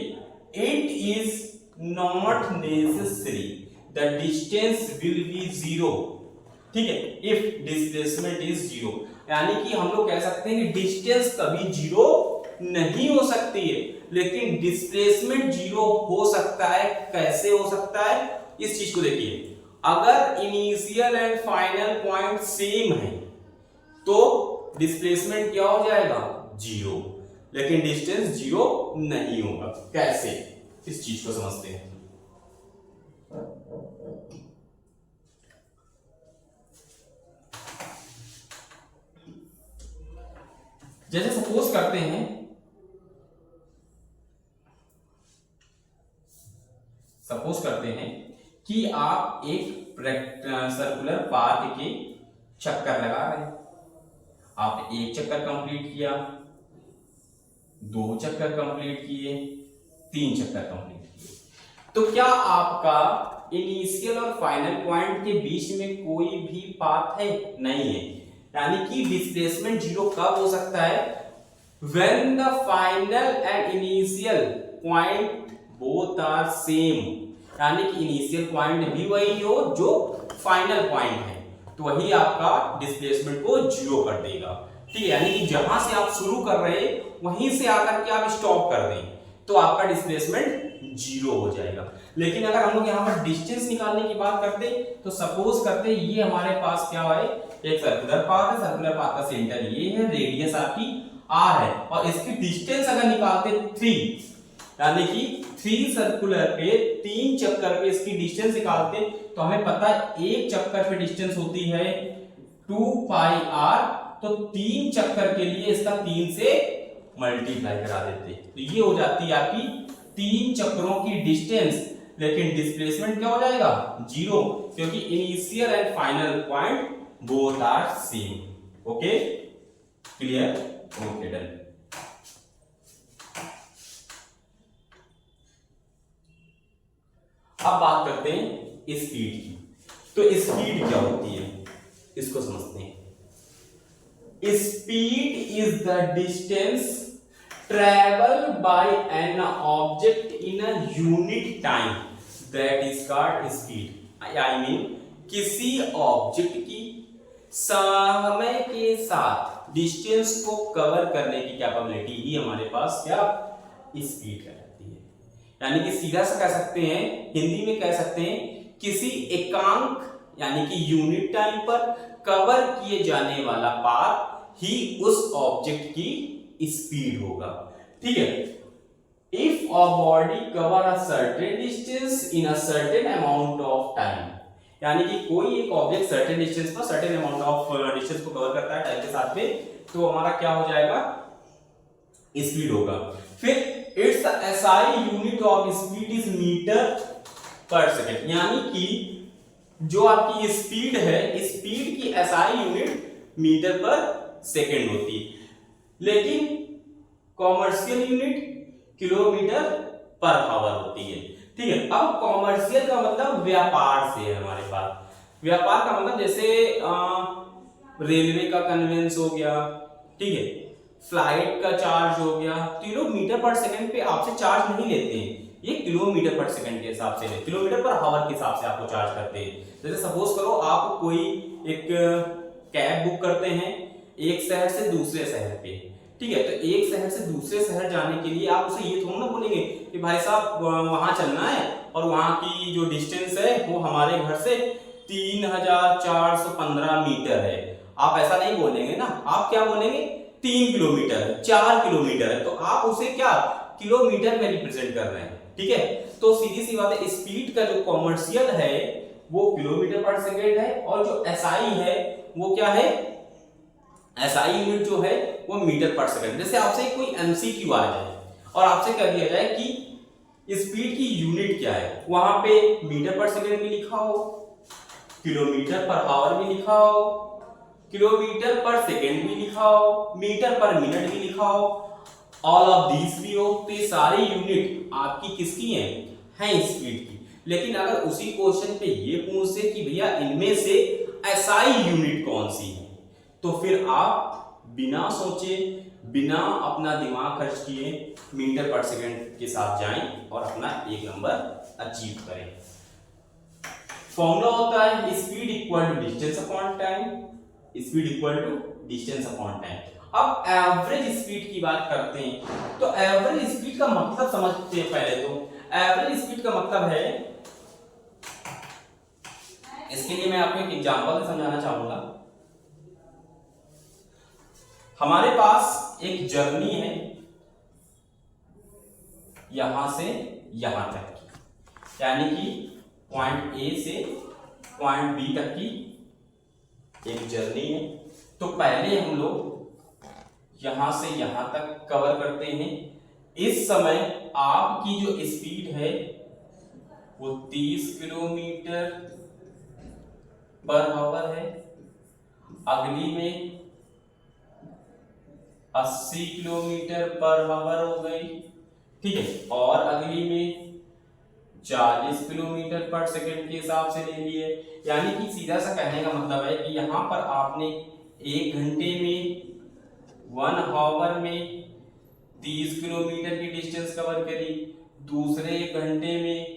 it is not necessary the distance will be zero. ठीक है, इफ डिस्प्लेसमेंट इज जीरो, यानी कि हम लोग कह सकते हैं कि डिस्टेंस कभी जीरो नहीं हो सकती है। लेकिन डिस्प्लेसमेंट जीरो हो सकता है। कैसे हो सकता है, इस चीज को देखिए। अगर initial and final point same है तो डिस्प्लेसमेंट क्या हो जाएगा, जीरो, लेकिन डिस्टेंस जीरो नहीं होगा। कैसे, इस चीज को समझते हैं। जैसे सपोज करते हैं कि आप एक सर्कुलर पाथ के चक्कर लगा रहे हैं। आप एक चक्कर कंप्लीट किया, 2 चक्कर कंप्लीट किए, 3 चक्कर कंप्लीट किए, तो क्या आपका इनिशियल और फाइनल पॉइंट के बीच में कोई भी पाथ है? नहीं है। यानी कि डिस्प्लेसमेंट जीरो कब हो सकता है, when the final and initial point both are same, यानी कि इनिशियल पॉइंट भी वही हो जो फाइनल पॉइंट है, तो वही आपका डिस्प्लेसमेंट को जीरो कर देगा। ठीक है, यानी कि जहां से आप शुरू कर रहे हैं वहीं से आकर के आप स्टॉप कर दें तो आपका डिस्प्लेसमेंट जीरो हो जाएगा। लेकिन अगर हम लोग यहाँ पर डिस्टेंस निकालने की बात करते तो सपोज करते ये हमारे पास क्या है, एक सर्कुलर पाथ है, सर्कुलर पाथ का सेंटर ये है, रेडियस आपकी r है, और इसकी डिस्टेंस अगर निकालते 3, यानी कि 3 सर्कुलर पे 3 चक्कर पे इसकी डिस्टेंस निकालते तो हमें पता है एक चक्कर पे डिस्टेंस होती है 2 पाई r, तो 3 चक्कर के लिए इसका 3 से मल्टीप्लाई करा देते तो ये हो जाती है आपकी 3 चक्रों की डिस्टेंस। लेकिन डिस्प्लेसमेंट क्या हो जाएगा, जीरो, क्योंकि initial and final point both are same. Okay, clear, okay, done. अब बात करते हैं स्पीड की। तो स्पीड क्या होती है, इसको समझते हैं। Speed is the distance travel by an object in a unit time, that is called speed. I mean किसी ऑब्जेक्ट की समय के साथ डिस्टेंस को कवर करने की कैपेबिलिटी ही हमारे पास क्या, स्पीड कहलाती है। यानी कि सीधा सा कह सकते हैं, हिंदी में कह सकते हैं, किसी एकांक यानी कि यूनिट टाइम पर कवर किए जाने वाला पाथ ही उस ऑब्जेक्ट की स्पीड होगा। ठीक है, if a body cover a certain distance in a certain amount of time, यानी कि कोई एक ऑब्जेक्ट सर्टेन डिस्टेंस पर सर्टेन अमाउंट ऑफ डिस्टेंस को कवर करता है टाइम के साथ में, तो हमारा क्या हो जाएगा, स्पीड होगा। फिर it's SI unit of speed is metre per second, यानी कि जो आपकी स्पीड है, स्पीड की SI unit metre per second होती है, लेकिन commercial unit kilometre per hour होती है। ठीक है, अब कॉमर्शियल का मतलब व्यापार से है हमारे पास। व्यापार का मतलब जैसे रेलवे का कन्वेंस हो गया, ठीक है, फ्लाइट का चार्ज हो गया, तो ये लोग मीटर पर सेकंड पे आपसे चार्ज नहीं लेते हैं, ये किलोमीटर पर सेकंड के हिसाब से, किलोमीटर पर आवर के हिसाब से आपको चार्ज करते हैं। जैसे सपोज करो आप कोई एक कैब बुक करते हैं एक शहर से दूसरे शहर पे, ठीक है, तो एक शहर से दूसरे शहर जाने के लिए आप उसे ये थोड़ा ना बोलेंगे कि भाई साहब वहां चलना है और वहां की जो डिस्टेंस है वो हमारे घर से 3415 मीटर है। आप ऐसा नहीं बोलेंगे ना, आप क्या बोलेंगे, 3 किलोमीटर है, 4 किलोमीटर है, तो आप उसे क्या किलोमीटर में रिप्रेजेंट कर रहे हैं। ठीक है, तो सीधी सी बात है, स्पीड का जो कॉमर्शियल है वो किलोमीटर पर सेकेंड है, और जो एसआई है वो क्या है, एसआई यूनिट जो है वो मीटर पर सेकंड। जैसे आपसे कोई एमसीक्यू आ जाए और आपसे कह दिया जाए कि स्पीड की यूनिट क्या है, वहां पे मीटर पर सेकंड भी लिखा हो, किलोमीटर पर आवर भी लिखा हो, किलोमीटर पर सेकंड भी लिखा हो, मीटर पर मिनट भी लिखा हो, ऑल ऑफ दीज भी हो, तो ये सारी यूनिट आपकी किसकी हैं स्पीड की। लेकिन अगर उसी क्वेश्चन पे ये पूछे कि भैया इनमें से एसआई यूनिट कौन सी है, तो फिर आप बिना सोचे, बिना अपना दिमाग खर्च किए मीटर पर सेकंड के साथ जाएं और अपना एक नंबर अचीव करें। फॉर्मूला होता है speed equal to distance upon time, speed equal to distance upon time. अब एवरेज स्पीड की बात करते हैं, तो एवरेज स्पीड का मतलब समझते हैं पहले। तो एवरेज स्पीड का मतलब है, इसके लिए मैं आपको एक एग्जांपल से समझाना चाहूंगा। हमारे पास एक जर्नी है यहां से यहां तक की, यानी कि पॉइंट ए से पॉइंट बी तक की एक जर्नी है। तो पहले हम लोग यहां से यहां तक कवर करते हैं। इस समय आपकी जो स्पीड है वो 30 किलोमीटर पर आवर है, अगली में 80 किलोमीटर पर आवर हो गई, ठीक है, और अगली में 40 किलोमीटर पर सेकंड के हिसाब से ले लिए। यानी कि सीधा सा कहने का मतलब है कि यहाँ पर आपने 1 घंटे में 1 आवर में 30 किलोमीटर की डिस्टेंस कवर करी, दूसरे घंटे में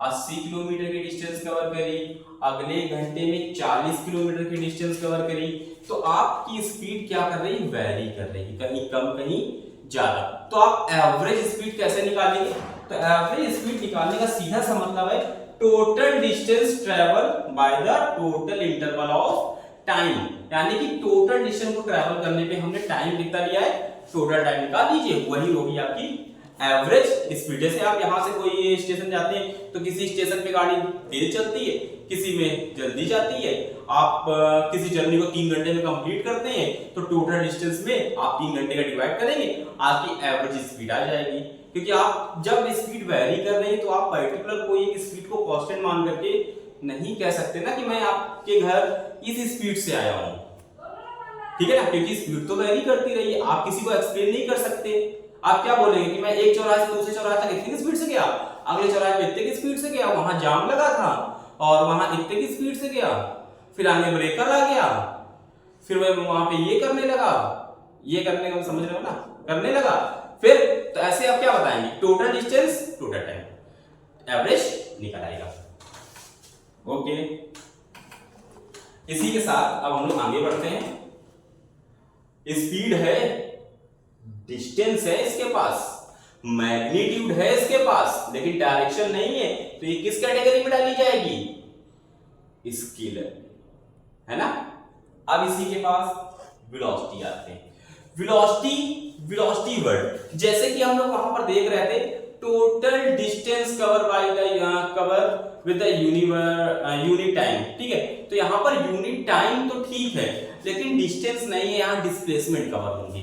80 किलोमीटर की डिस्टेंस कवर करी, अगले घंटे में 40 किलोमीटर की डिस्टेंस कवर करी। तो आपकी स्पीड क्या कर रही, वेरी कर रही, कहीं कम कहीं ज्यादा। तो आप एवरेज स्पीड कैसे निकालेंगे, तो एवरेज स्पीड निकालने का सीधा सा मतलब है total distance travel by the total interval of time. यानी कि टोटल डिस्टेंस को ट्रेवल करने पे हमने टाइम कितना लिया है, टोटल टाइम निकाल लीजिए, वही होगी आपकी एवरेज स्पीड। जैसे आप यहां से कोई स्टेशन जाते हैं तो किसी स्टेशन पे गाड़ी तेज चलती है, किसी में जल्दी जाती है। आप किसी जर्नी को 3 घंटे में कंप्लीट करते हैं तो टोटल डिस्टेंस में आप 3 घंटे का डिवाइड करेंगे, आपकी एवरेज स्पीड आ जाएगी। क्योंकि आप जब स्पीड वेरी कर रहे हैं तो आप पर्टिकुलर कोई एक स्पीड को कांस्टेंट मान करके नहीं कह सकते ना कि मैं आपके घर इस स्पीड से आया हूं, ठीक है ना, क्योंकि स्पीड तो वेरी करती रही है, आप किसी को एक्सप्लेन नहीं कर सकते। आप क्या बोलेंगे कि मैं एक चौराहे से दूसरे चौराहे तक इतनी स्पीड से गया, अगले चौराहे पे इतने की स्पीड से गया, वहां जाम लगा था और वहां इतने की स्पीड से गया, फिर आगे ब्रेकर आ गया, फिर वहां पे ये करने लगा, ये करने का समझ रहे हो ना, करने लगा। फिर तो ऐसे आप क्या बताएंगे, total distance total time, average निकल आएगा। ओके, इसी के साथ अब हम लोग आगे बढ़ते हैं। स्पीड है, डिस्टेंस है इसके पास, मैग्नीट्यूड है इसके पास, लेकिन डायरेक्शन नहीं है, तो ये किस कैटेगरी में डाली जाएगी, स्केलर, है ना। अब इसी के पास वेलोसिटी आते हैं। वेलोसिटी वर्ड, जैसे कि हम लोग वहां पर देख रहे थे, total distance cover by the cover with the unit time, ठीक है। तो यहां पर यूनिट टाइम तो ठीक है, लेकिन डिस्टेंस नहीं है, यहां डिस्प्लेसमेंट कवर होंगे,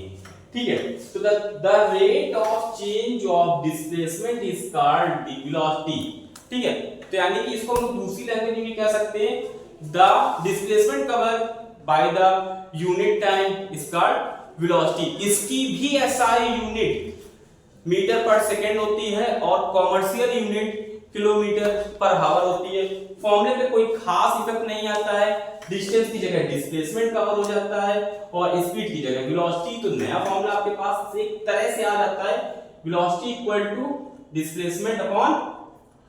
ठीक है। तो the rate of change of displacement is called the velocity, ठीक है। तो यानी कि इसको हम दूसरी लैंग्वेज में कह सकते हैं, the displacement cover by the unit time is called velocity. इसकी भी SI unit metre per second होती है और commercial unit kilometre per hour होती है। फॉर्मूले पे कोई खास इफेक्ट नहीं आता है, डिस्टेंस की जगह डिस्प्लेसमेंट कवर हो जाता है और स्पीड की जगह वेलोसिटी। तो नया फॉर्मूला आपके पास एक तरह से आ जाता है, velocity equal to displacement upon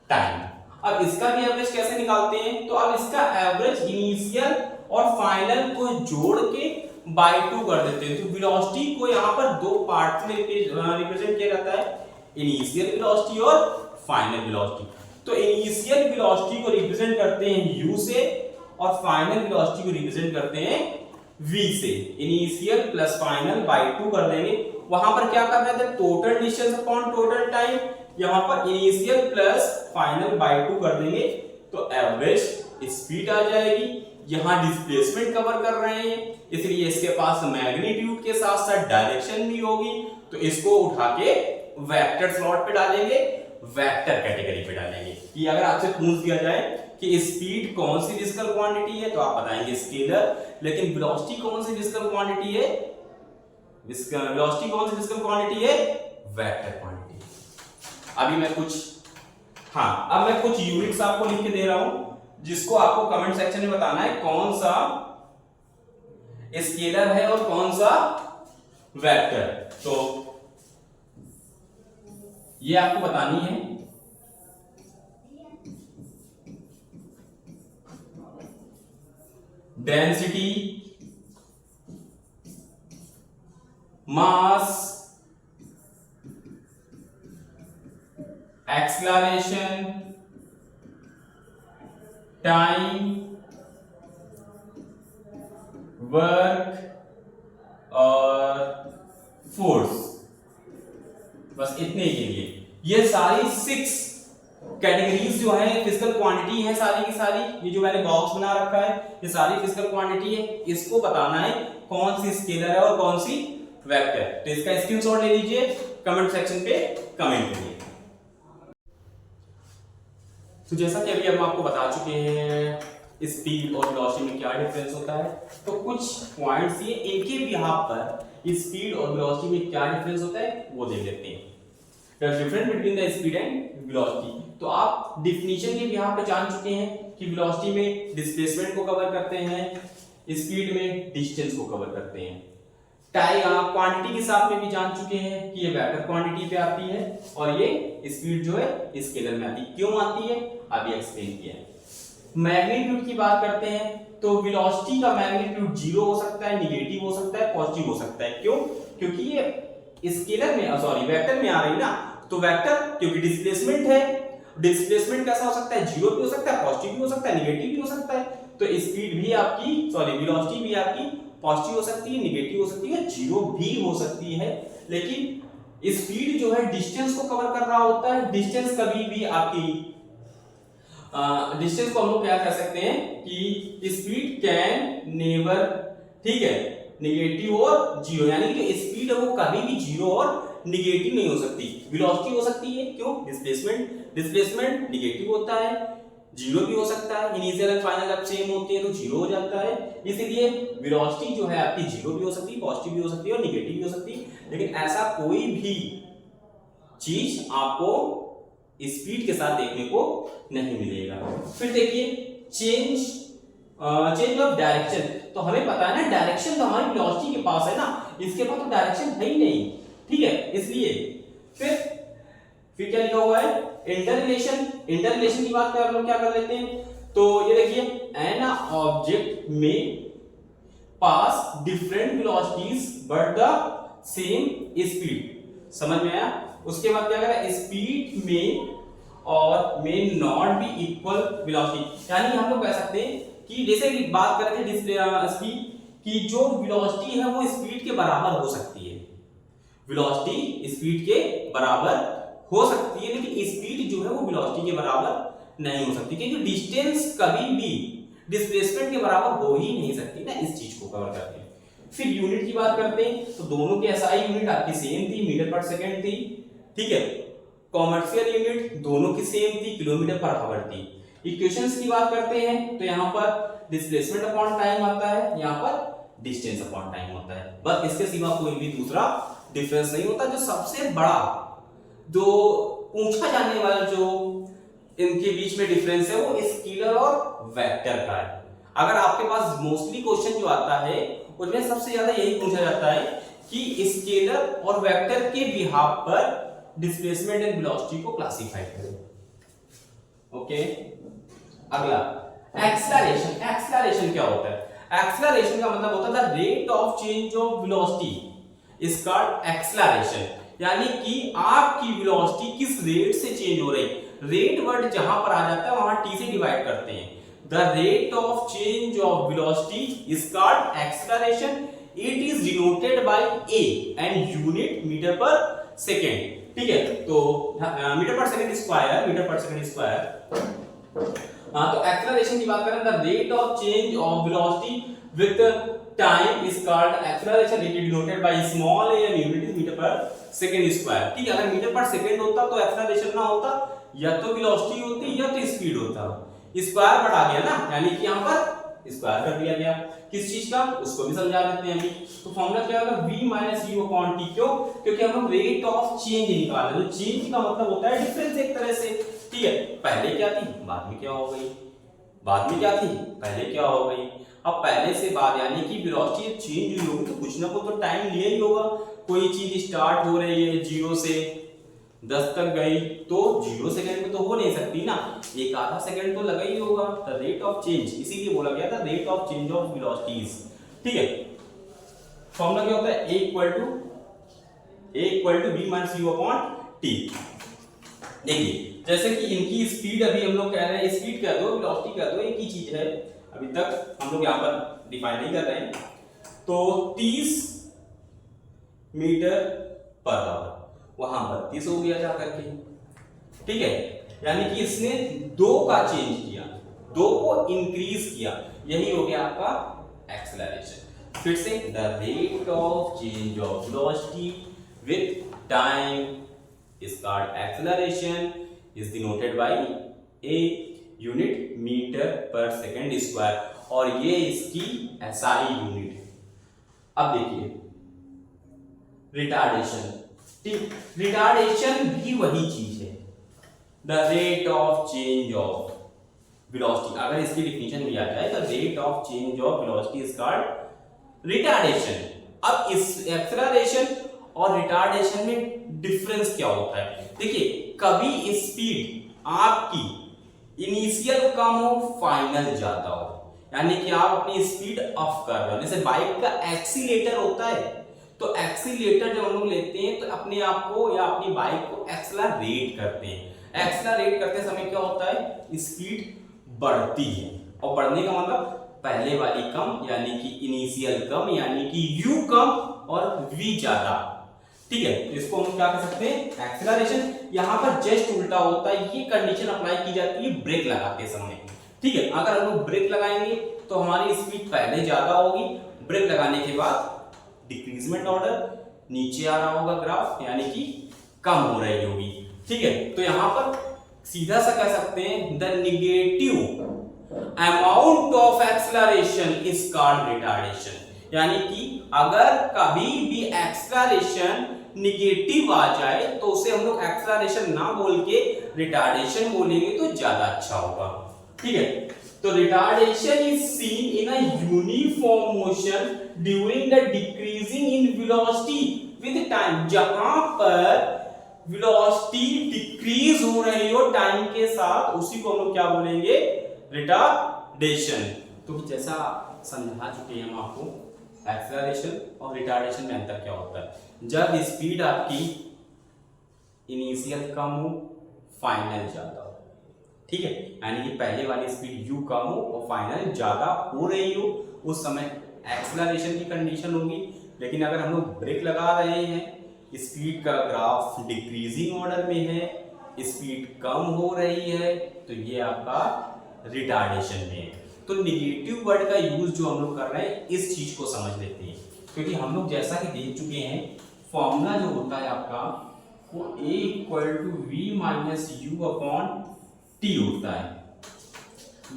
time. अब इसका भी एवरेज कैसे निकालते हैं, तो अब इसका एवरेज इनिशियल और फाइनल को जोड़ के बाय 2 कर देते हैं। तो वेलोसिटी को यहाँ पर 2 पार्ट में रिप्रेजेंट किया जाता है, इनिशियल वेलोसिटी और फाइनल वेलोसिटी। तो इनिशियल वेलोसिटी को रिप्रेजेंट करते हैं u से और फाइनल वेलोसिटी को रिप्रेजेंट करते हैं v से। इनिशियल प्लस फाइनल बाय 2 कर देंगे। वहां पर क्या कर रहे थे, total distance upon total time, यहां पर इनिशियल प्लस फाइनल बाय 2 कर देंगे तो एवरेज स्पीड आ जाएगी। यहां डिस्प्लेसमेंट कवर कर रहे हैं, इसलिए इसके पास मैग्नीट्यूड के साथ साथ डायरेक्शन भी होगी, तो इसको उठा के वेक्टर स्लॉट पे डालेंगे, वेक्टर कैटेगरी पे डालेंगे। कि अगर आपसे पूछ दिया जाए कि स्पीड कौन सी फिजिकल क्वांटिटी है तो आप बताएंगे स्केलर, लेकिन वेलोसिटी कौन सी फिजिकल क्वांटिटी है, वेलोसिटी कौन सी फिजिकल क्वांटिटी है, वेक्टर क्वांटिटी। अभी मैं कुछ अब मैं कुछ यूनिट्स आपको लिख के दे रहा हूं, जिसको आपको कमेंट सेक्शन में बताना है कौन सा स्केलर है और कौन सा वेक्टर। तो ये आपको बतानी है। डेंसिटी एक्सेलरेशन, टाइम, वर्क और फोर्स, बस इतने के लिए ये सारी 6 कैटेगरीज जो है फिजिकल क्वांटिटी है सारी की सारी। ये जो मैंने बॉक्स बना रखा है ये सारी फिजिकल क्वांटिटी है। इसको बताना है कौन सी स्केलर है और कौन सी वेक्टर। तो इसका स्क्रीनशॉट ले लीजिए, कमेंट सेक्शन पे कमेंट करिए। तो जैसा कि अभी हम आपको बता चुके हैं स्पीड और वेलोसिटी में क्या डिफरेंस होता है, तो कुछ पॉइंट्स ये इनके बिहाफ पर स्पीड और वेलोसिटी में क्या डिफरेंस होता है वो देख लेते हैं। The difference between the speed and velocity. तो आप डिफिनीशन के बिहाफ पे जान चुके हैं कि वेलोसिटी में डिस्प्लेसमेंट को कवर करते हैं, स्पीड में डिस्टेंस को कवर करते हैं। क्वांटिटी के हिसाब में भी जान चुके हैं कि ये वेक्टर क्वांटिटी पे आती है और ये स्पीड जो है स्केलर में आती है। क्यों आती है अभी एक्सप्लेन किया है। मैग्नीट्यूड की बात करते हैं तो वेलोसिटी का मैग्नीट्यूड 0 हो सकता है, नेगेटिव हो सकता है, पॉजिटिव हो सकता है। क्यों? क्योंकि ये स्केलर में सॉरी वेक्टर में आ रही ना, तो वेक्टर क्योंकि डिस्प्लेसमेंट है, डिस्प्लेसमेंट कैसा हो सकता है, 0 भी हो सकता है, पॉजिटिव भी हो सकता है, नेगेटिव भी हो सकता है। तो स्पीड भी आपकी वेलोसिटी भी आपकी पॉजिटिव हो सकती है, नेगेटिव हो सकती है, 0 भी हो सकती है। लेकिन स्पीड जो है डिस्टेंस को कवर कर रहा होता है। डिस्टेंस कभी भी आपकी डिस्टेंस को हम लोग क्या कह सकते हैं कि स्पीड कैन नेवर, ठीक है, नेगेटिव और 0, यानी कि जो स्पीड है वो कभी भी 0 और नेगेटिव नहीं हो सकती। वेलोसिटी हो सकती है, क्यों? डिस्प्लेसमेंट नेगेटिव होता है, 0 भी हो सकता है, इनिशियल एंड फाइनल जब सेम होते हैं तो 0 हो जाता है। इसलिए वेलोसिटी जो है आपकी 0 भी हो सकती है, पॉजिटिव भी हो सकती है और नेगेटिव भी हो सकती है। लेकिन ऐसा कोई भी चीज आपको स्पीड के साथ देखने को नहीं मिलेगा। फिर देखिए चेंज ऑफ डायरेक्शन। तो हमें पता है ना डायरेक्शन तो हमारी वेलोसिटी के पास है ना, इसके पास तो डायरेक्शन है ही नहीं, ठीक है, इसलिए फिर क्या लिखा हुआ है इंटररिलेशन की बात कर हम लोग क्या कर लेते हैं। तो ये देखिए an object may pass different velocities but the same speed, समझ में आया। उसके बाद क्या करें, स्पीड में और में नॉट बी इक्वल वेलोसिटी, यानी हम लोग कह सकते हैं कि जैसे बात कर रहे थे स्पीड की, जो वेलोसिटी है वो स्पीड के बराबर हो सकती है, वेलोसिटी स्पीड के बराबर हो सकती है, लेकिन स्पीड जो है वो वेलोसिटी के बराबर नहीं हो सकती, क्योंकि डिस्टेंस कभी भी डिस्प्लेसमेंट के बराबर हो ही नहीं सकती ना। इस चीज को कवर करते हैं। फिर यूनिट की बात करते हैं तो दोनों की एसआई यूनिट आपकी सेम थी, मीटर पर सेकंड थी, ठीक है। कॉमर्शियल यूनिट दोनों की सेम थी, किलोमीटर पर आवर थी। इक्वेशंस की बात करते हैं तो यहाँ पर डिस्प्लेसमेंट अपॉन टाइम आता है, यहाँ पर डिस्टेंस अपॉन टाइम होता है। बस इसके सिवा कोई भी दूसरा डिफरेंस नहीं होता। जो सबसे बड़ा जो पूछा जाने वाला जो इनके बीच में डिफरेंस है वो स्केलर और वेक्टर का है। अगर आपके पास मोस्टली क्वेश्चन जो आता है उसमें सबसे ज्यादा यही पूछा जाता है कि स्केलर और वेक्टर के बिहाफ पर डिस्प्लेसमेंट एंड वेलोसिटी को क्लासिफाई करें। ओके, अगला एक्सेलरेशन। एक्सेलरेशन क्या होता है? एक्सेलरेशन का मतलब होता है the rate of change of velocity is called acceleration, यानी कि आपकी वेलोसिटी किस रेट से चेंज हो रही है। रेट वर्ड जहां पर आ जाता है वहां टी से डिवाइड करते हैं। The rate of change of velocity is called acceleration. It is denoted by a and unit metre per second, ठीक है। तो मीटर पर सेकंड स्क्वायर। तो एक्सेलरेशन की बात करें the rate of change of velocity with time is called acceleration. It is denoted by small a and unit is metre per second square, ठीक है। अगर मीटर पर सेकंड होता तो acceleration ना होता, या तो वेलोसिटी होती या तो स्पीड होता। स्क्वायर बढ़ा गया ना, यानी कि यहां पर स्क्वायर कर दिया गया। किस चीज का उसको भी समझा देते हैं अभी। तो फॉर्मूला क्या होगा, v - u अपॉन t। क्यों? क्योंकि हम रेट ऑफ चेंज निकाल रहे हैं। तो चेंज का मतलब होता है डिफरेंस एक तरह से, ठीक है। पहले क्या थी बाद में क्या हो गई, बाद में क्या थी पहले क्या हो गई। अब पहले से बाद यानी कि वेलोसिटी चेंज हुई होगी तो कुछ ना कुछ तो टाइम लिया ही होगा। कोई चीज स्टार्ट हो रही है 0 से 10 तक गई तो 0 सेकंड में तो हो नहीं सकती ना, एक आधा सेकंड तो लगा ही होगा। द रेट ऑफ चेंज, इसीलिए बोला गया था rate of change of velocities, ठीक है। फॉर्मूला क्या होता है, a equal to v - u upon t। देखिए जैसे कि इनकी स्पीड अभी हम लोग कह रहे हैं, स्पीड कह दो वेलोसिटी कह दो, एक ही चीज है, अभी तक हम लोग यहाँ पर डिफाइन नहीं कर रहे हैं। तो 30 मीटर पर आवर, वहां 32 हो गया जा करके, ठीक है। यानी कि इसने 2 का चेंज किया, 2 को इंक्रीज किया, यही हो गया आपका एक्सेलरेशन। फिर से the rate of change of velocity with time is called acceleration, is denoted by a unit meter per second square, और ये इसकी SI यूनिट है। अब देखिए रिटार्डेशन, ठीक, रिटार्डेशन भी वही चीज है, the rate of change of velocity. अगर इसकी डिफिनेशन दिया जाए तो rate of change of velocity is called retardation. अब इस एक्सेलरेशन और रिटार्डेशन में डिफरेंस क्या होता है? देखिए, कभी स्पीड आपकी इनिशियल कम हो, फाइनल ज्यादा हो, यानी कि आप अपनी स्पीड अप कर रहे हो। जैसे बाइक का एक्सीलेटर होता है, तो एक्सीलेटर जब हम लोग लेते हैं तो अपने आप को या अपनी बाइक को एक्सेलरेट करते हैं। एक्सेलरेट करते समय क्या होता है? स्पीड बढ़ती है, और बढ़ने का मतलब पहले वाली कम यानी कि इनिशियल कम यानी कि u कम और v ज्यादा, ठीक है। तो इसको हम क्या कह सकते हैं? एक्सेलरेशन। यहां पर जस्ट उल्टा होता है, ये कंडीशन अप्लाई की जाती है ब्रेक लगाते समय, ठीक है। अगर हम लोग ब्रेक लगाएंगे तो हमारी स्पीड पहले ज्यादा होगी, ब्रेक लगाने के बाद डिक्रीजमेंट ऑर्डर नीचे आ रहा होगा ग्राफ, यानी कि कम हो रही होगी, ठीक है। तो यहां पर सीधा सा कह सकते हैं the negative amount of acceleration is called retardation, यानी कि अगर कभी भी एक्सेलरेशन निगेटिव आ जाए तो उसे हम लोग एक्सेलरेशन ना बोल के रिटार्डेशन बोलेंगे तो ज्यादा अच्छा होगा, ठीक है। तो retardation is seen in a uniform motion during the decreasing in velocity with time. जहां पर वेलोसिटी डिक्रीज हो रही हो टाइम के साथ, उसी को हम लोग क्या बोलेंगे? रिटार्डेशन। तो जैसा समझा चुके हैं हम आपको एक्सेलरेशन और रिटार्डेशन में अंतर क्या होता है। जब स्पीड आपकी इनिशियल कम हो, फाइनल ज्यादा हो, ठीक है, यानी कि पहले वाली स्पीड u कम हो और फाइनल ज्यादा हो रही हो, उस समय एक्सेलरेशन की कंडीशन होगी। लेकिन अगर हम लोग ब्रेक लगा रहे हैं, स्पीड का ग्राफ डिक्रीजिंग ऑर्डर में है, स्पीड कम हो रही है, तो ये आपका रिटार्डेशन में है। तो निगेटिव वर्ड का यूज जो हम लोग कर रहे हैं, इस चीज को समझ लेते हैं, क्योंकि हम लोग जैसा कि देख चुके हैं फॉर्मूला जो होता है आपका वो a = v - u upon t होता है।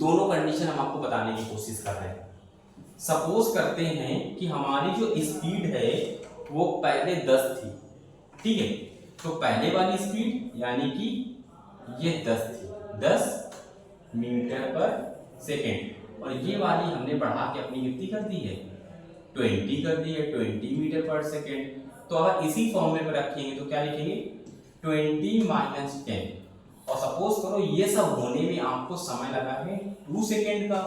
दोनों कंडीशन हम आपको बताने की कोशिश कर रहे हैं। सपोज करते हैं कि हमारी जो स्पीड है वो पहले 10 थी, ठीक है। तो पहले वाली स्पीड यानी कि ये 10 थी, 10 मीटर पर सेकेंड, और ये वाली हमने बढ़ा के अपनी कितनी कर दी है? 20 कर दी है, 20 मीटर पर सेकेंड। तो अगर इसी फॉर्मूले पर रखेंगे तो क्या लिखेंगे? 20 - 10। और सपोज करो ये सब होने में आपको समय लगा है 2 सेकेंड का,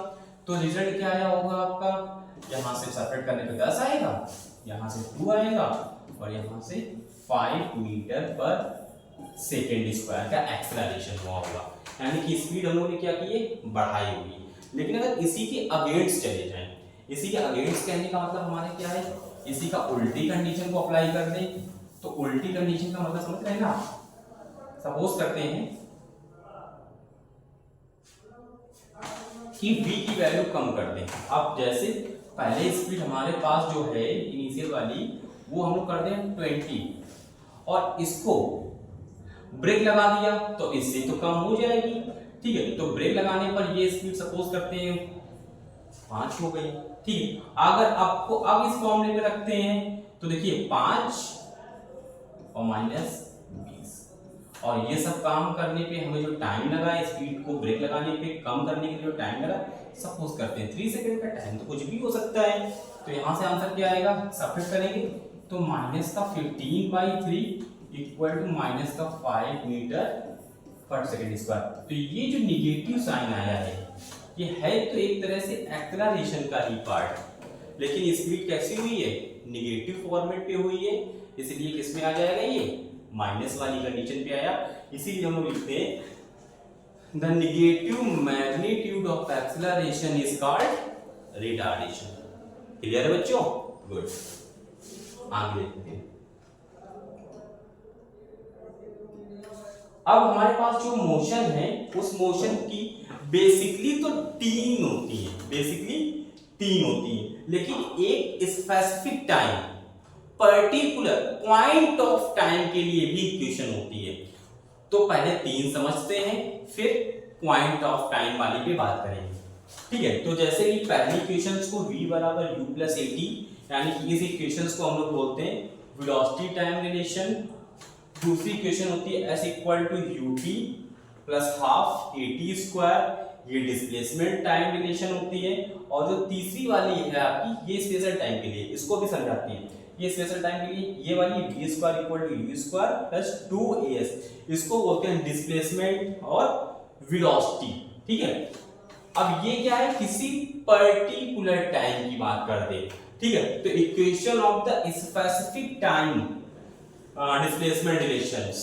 तो रिजल्ट क्या आया होगा आपका? यहां से सेपरेट करने पे 10 आएगा, यहां से 2 आएगा, और यहां से 5 मीटर पर सेकेंड स्क्वायर का एक्सेलरेशन हुआ होगा। यानी कि स्पीड हम लोगों ने क्या की है? बढ़ाई होगी। लेकिन अगर इसी के अगेंस्ट चले जाएं, इसी के अगेंस्ट कहने का मतलब हमारे क्या है? इसी का उल्टी कंडीशन को अप्लाई कर दें, तो उल्टी कंडीशन का मतलब समझ रहे हैं ना? सपोज करते हैं कि v की वैल्यू कम कर दें। अब जैसे पहले स्पीड हमारे पास जो है इनिशियल वाली, वो हम लोग कर दें 20, और इसको ब्रेक लगा दिया तो इससे तो कम हो जाएगी, ठीक है। तो ब्रेक लगाने पर ये स्पीड सपोज करते हैं 5 हो गई, ठीक है। अगर आपको अब इस फॉर्मूले में रखते हैं तो देखिए 5 और -20, और ये सब काम करने पे हमें जो टाइम लगा, स्पीड को ब्रेक लगाने पे कम करने के लिए जो टाइम लगा, सपोज करते हैं 3 सेकंड का। टाइम तो कुछ भी हो सकता है, तो यहां से आंसर क्या आएगा? सब्ट्रैक्ट करेंगे तो -15/3 = -5 मीटर पर सेकेंड स्क्वायर। तो ये जो निगेटिव साइन आया है, ये है तो एक तरह से एक्सेलरेशन का ही पार्ट, लेकिन स्पीड कैसी हुई है? निगेटिव फॉर्मेट पे हुई है, इसलिए किस में आ जाएगा? ये माइनस वाली कंडीशन पे आया, इसीलिए हम लोग लिखते हैं the negative magnitude of acceleration is called retardation. Clear है बच्चों? गुड, आगे देखते हैं। अब हमारे पास जो मोशन है उस मोशन की बेसिकली तो तीन होती है, लेकिन एक specific time particular point of time के लिए भी इक्वेशन होती है। तो पहले तीन समझते हैं, फिर पॉइंट ऑफ टाइम वाली पे बात करेंगे। ठीक है, तो जैसे कि पहली इक्वेशंस को v बराबर u प्लस ए टी, यानी कि इस इक्वेशंस को हम लोग बोलते हैं वेलोसिटी टाइम रिलेशन। दूसरी इक्वेशन होती है s equal to u t plus half a t square, ये डिस्प्लेसमेंट टाइम रिलेशन होती है। और जो तीसरी वाली है आपकी, ये स्पेशल टाइम के लिए, इसको भी समझाती है। ये स्पेशल टाइम के लिए ये वाली v square equal to u square plus 2as, इसको बोलते हैं डिस्प्लेसमेंट और वेलोसिटी। ठीक है, अब ये क्या है, किसी पर्टिकुलर टाइम की बात कर दे। ठीक है, तो equation of the specific time displacement relations,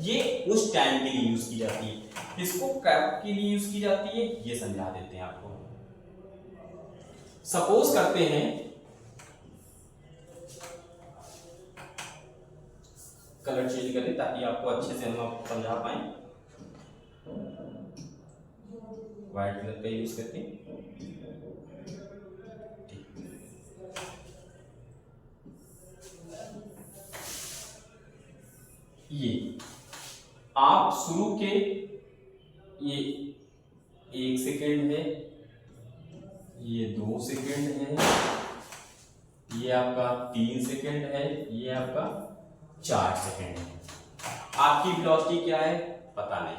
ये उस टाइम के लिए यूज की जाती है। इसको कब के लिए यूज की जाती है ये समझा देते हैं आपको। सपोज करते हैं कलर चेंज करें ताकि आपको अच्छे से हम समझा पाए। व्हाइट कलर का यूज करते हैं। ये आप शुरू के ये 1 सेकेंड है, ये 2 सेकेंड है, ये आपका 3 सेकेंड है, ये आपका 4 सेकेंड है। आपकी वेलोसिटी क्या है पता नहीं।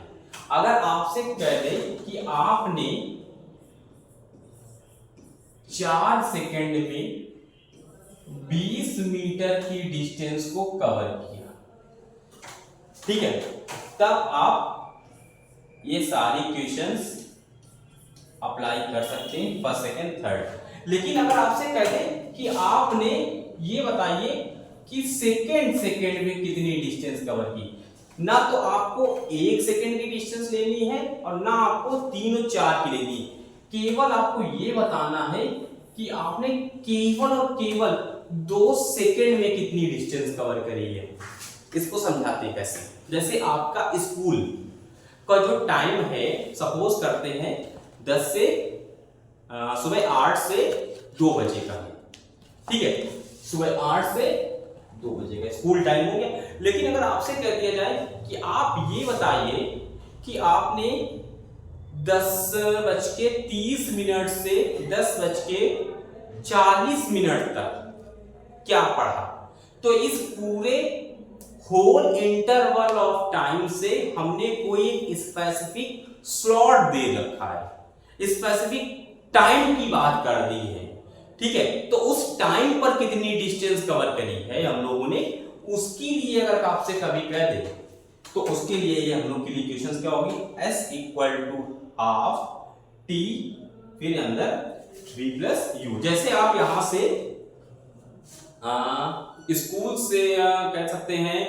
अगर आपसे कह दे कि आपने 4 सेकेंड में 20 मीटर की डिस्टेंस को कवर किया, ठीक है, तब आप ये सारी इक्वेशंस अप्लाई कर सकते हैं फर्स्ट सेकेंड थर्ड। लेकिन अगर आपसे कह दें कि आपने ये बताइए कि सेकेंड में कितनी डिस्टेंस कवर की, ना तो आपको 1 सेकेंड की डिस्टेंस लेनी है और ना आपको 3 और 4 की लेनी है। केवल आपको ये बताना है कि आपने केवल और केवल 2 सेकेंड में कितनी डिस्टेंस कवर करी है। इसको समझाते हैं कैसे। जैसे आपका स्कूल का जो टाइम है, सपोज करते हैं 10 से सुबह 8 से 2 बजे का है, ठीक है, सुबह 8 से 2 बजे का स्कूल टाइम हो गया। लेकिन अगर आपसे कह दिया जाए कि आप ये बताइए कि आपने 10:30 से 10:40 तक क्या पढ़ा, तो इस पूरे होल इंटरवल ऑफ टाइम से हमने कोई एक स्पेसिफिक स्लॉट दे रखा है, स्पेसिफिक टाइम की बात कर दी है, ठीक है। तो उस टाइम पर कितनी डिस्टेंस कवर करी है हम लोगों ने, उसके लिए अगर आपसे कभी कह दे तो उसके लिए ये हम लोग की इक्वेशंस क्या होगी, s equal to half t फिर अंदर v प्लस u। जैसे आप यहां से स्कूल से कह सकते हैं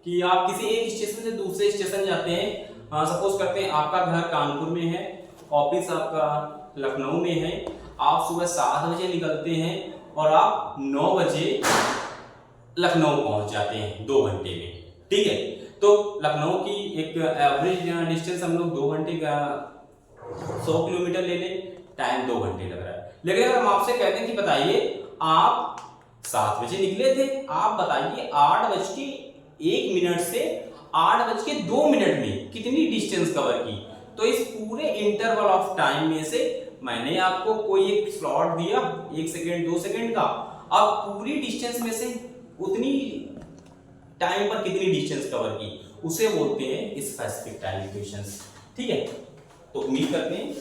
कि आप किसी एक स्टेशन से दूसरे स्टेशन जाते हैं। सपोज करते हैं आपका घर कानपुर में है, ऑफिस आपका लखनऊ में है, आप सुबह 7 बजे निकलते हैं और आप 9 बजे लखनऊ पहुंच जाते हैं 2 घंटे में, ठीक है। तो लखनऊ की एक एवरेज डिस्टेंस हम लोग 2 घंटे का 100 किलोमीटर ले लें, टाइम 2 घंटे लग रहा है। लेकिन अगर हम आपसे कहते हैं कि बताइए आप 7 बजे निकले थे, आप बताइए 8:01 से 8:02 में कितनी डिस्टेंस कवर की। तो इस पूरे इंटरवल ऑफ टाइम में से मैंने आपको कोई एक स्लॉट दिया 1 सेकेंड 2 सेकेंड का, अब पूरी डिस्टेंस में से उतनी टाइम पर कितनी डिस्टेंस कवर की, उसे बोलते हैं स्पेसिफिक टाइम इक्वेशंस, ठीक है। तो उम्मीद करते हैं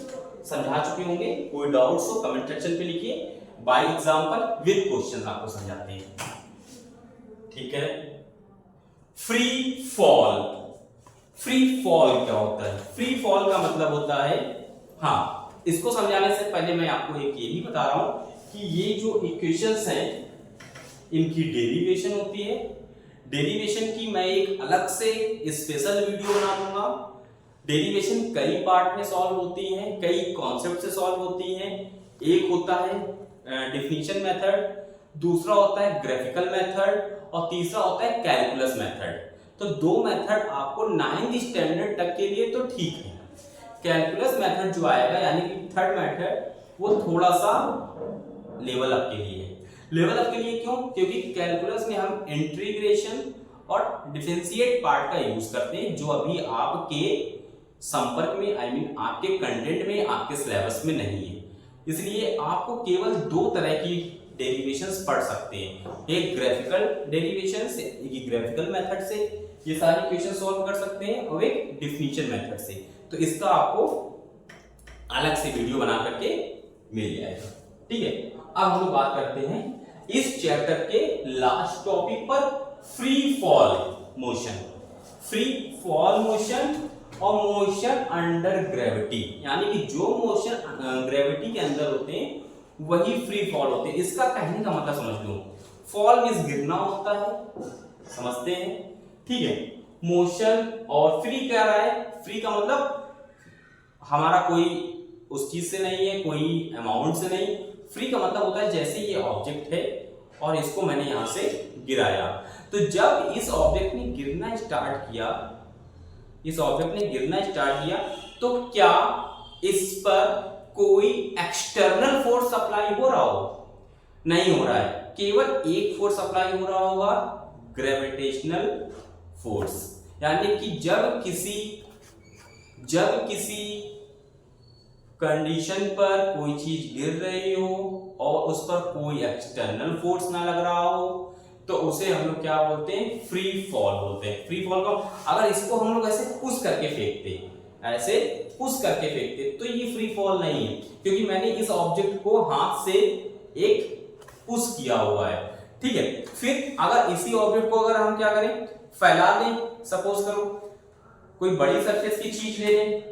समझा चुके होंगे। कोई डाउट्स हो कमेंट सेक्शन पे लिखिए, बाय एग्जांपल विद क्वेश्चन आपको समझाते हैं, ठीक है। फ्री फॉल, फ्री फॉल क्या होता है? फ्री फॉल का मतलब होता है, हाँ, इसको समझाने से पहले मैं आपको एक ये भी बता रहा हूं कि ये जो इक्वेशंस हैं इनकी डेरिवेशन होती है। डेरिवेशन की मैं एक अलग से स्पेशल वीडियो बना दूंगा। डेरिवेशन कई पार्ट में सॉल्व होती हैं, कई कॉन्सेप्ट से सॉल्व होती हैं। एक होता है डेफिनेशन मेथड, दूसरा होता है ग्राफिकल मेथड और तीसरा होता है कैलकुलस मेथड। तो दो मेथड आपको 9th स्टैंडर्ड तक के लिए तो ठीक है। कैलकुलस मेथड जो आएगा यानी कि थर्ड मेथड, वो थोड़ा सा लेवल अप के लिए है। लेवल अप के लिए क्यों? क्योंकि कैलकुलस में हम इंटीग्रेशन और डिफरेंशिएट पार्ट का यूज करते हैं, जो अभी आपके संपर्क में आपके कंटेंट में, आपके सिलेबस में नहीं है। इसलिए आपको केवल दो तरह की डेरिवेशंस पढ़ सकते हैं, एक ग्राफिकल डेरिवेशन से, एक ग्राफिकल मेथड से ये सारी इक्वेशन सॉल्व कर सकते हैं, और एक डिफिनिशन मेथड से। तो इसका आपको अलग से वीडियो बना करके मिल जाएगा, ठीक है। अब हम लोग बात करते हैं इस चैप्टर के लास्ट टॉपिक पर, free fall motion. Free fall motion और मोशन अंडर ग्रेविटी, यानी कि जो मोशन ग्रेविटी के अंदर होते हैं वही फ्री फॉल होते हैं। इसका कहने का मतलब समझ लो, फॉल मींस गिरना होता है, समझते हैं, ठीक है। मोशन और फ्री क्या रहा है? फ्री का मतलब हमारा कोई उस चीज से नहीं है, कोई अमाउंट से नहीं। फ्री का मतलब होता है जैसे ये ऑब्जेक्ट है और इसको मैंने यहां से गिराया, तो जब इस ऑब्जेक्ट ने गिरना स्टार्ट किया, तो क्या इस पर कोई एक्सटर्नल फोर्स अप्लाई हो रहा हो? नहीं हो रहा है, केवल एक फोर्स अप्लाई हो रहा होगा, ग्रेविटेशनल फोर्स। यानी कि जब किसी कंडीशन पर कोई चीज गिर रही हो और उस पर कोई एक्सटर्नल फोर्स ना लग रहा हो, तो उसे हम लोग क्या बोलते हैं? फ्री फॉल बोलते हैं। फ्री फॉल को अगर इसको हम लोग ऐसे पुश करके फेंकते तो ये फ्री फॉल नहीं है, क्योंकि मैंने इस ऑब्जेक्ट को हाथ से एक पुश किया हुआ है, ठीक है। फिर अगर इसी ऑब्जेक्ट को अगर हम क्या करें, फैला दें, सपोज करो कोई बड़ी सरफेस की चीज ले लें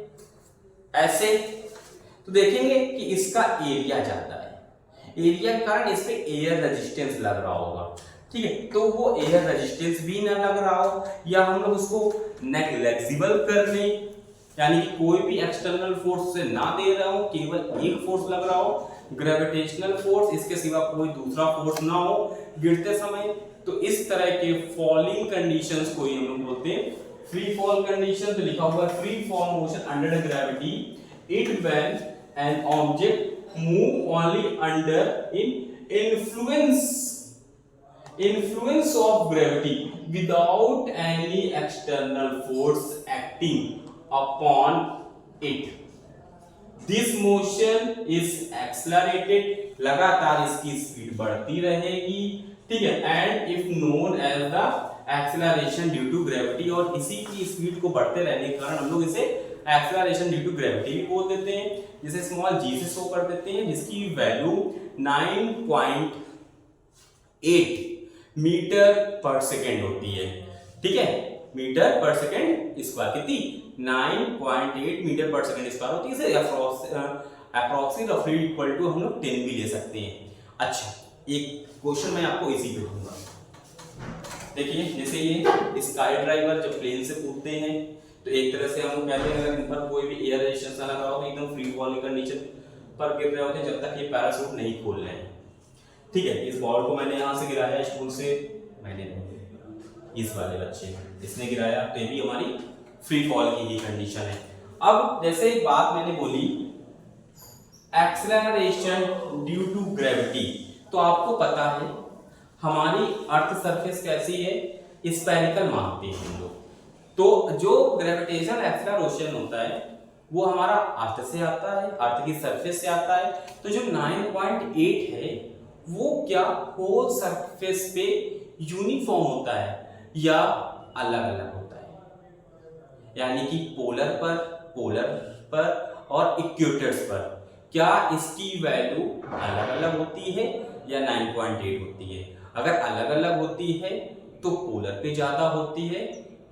ऐसे, तो देखेंगे कि इसका एरिया ज्यादा है, एरिया के कारण इस पे एयर रेजिस्टेंस लग रहा होगा, ठीक है। तो वो एयर रेजिस्टेंस भी ना लग रहा हो, या हम लोग उसको नेग्लेक्सिबल कर लें, यानी कि कोई भी एक्सटर्नल फोर्स से ना दे रहा हो, केवल एक फोर्स लग रहा हो, ग्रेविटेशनल फोर्स, इसके सिवा कोई दूसरा फोर्स ना हो गिरते समय, तो इस तरह के फॉलिंग कंडीशंस को हम लोग बोलते हैं फ्री फॉल कंडीशन। तो लिखा हुआ है free fall motion under gravity, it when an object move only under influence of gravity without any external force acting upon it. This motion is accelerated, लगातार इसकी स्पीड बढ़ती रहेगी, ठीक है, and if known as the acceleration due to gravity, और इसी की speed को बढ़ते रहने के कारण हम लोग इसे acceleration due to gravity भी बोल देते हैं, जिसे स्मॉल g से शो कर देते हैं, जिसकी वैल्यू 9.8 मीटर पर सेकेंड होती है, ठीक है। मीटर पर सेकेंड स्क्वायर कितनी? 9.8 मीटर पर सेकेंड स्क्वायर होती है। इसे अप्रोक्सीमेट रफली इक्वल टू हम लोग 10 भी ले सकते हैं। अच्छा, एक क्वेश्चन मैं आपको इसी पे दूंगा। देखिए, जैसे ये स्काई ड्राइवर जब प्लेन से कूदते हैं, तो एक तरह से हम लोग कहते हैं अगर इन पर कोई भी एयर रेजिस्टेंस ना लगा हो तो एकदम फ्री फॉलिंग कंडीशन पर गिर रहे होते हैं जब तक ये पैराशूट नहीं खोल रहे हैं, ठीक है। इस बॉल को मैंने यहाँ से गिराया स्कूल से, मैंने इस वाले बच्चे इसने गिराया, तो ये भी हमारी फ्री फॉल की ही कंडीशन है। अब जैसे एक बात मैंने बोली एक्सेलरेशन ड्यू टू ग्रेविटी, तो आपको पता है हमारी अर्थ सरफेस कैसी है? स्फेरिकल मानते हैं हम लोग। तो जो ग्रेविटेशनल एक्सेलरेशन होता है वो हमारा अर्थ से आता है, अर्थ की सरफेस से आता है। तो जो 9.8 है वो क्या होल सरफेस पे यूनिफॉर्म होता है या अलग अलग होता है? यानी कि पोलर पर और इक्वेटर्स पर क्या इसकी वैल्यू अलग अलग होती है या 9.8 होती है? अगर अलग अलग होती है तो पोलर पे ज्यादा होती है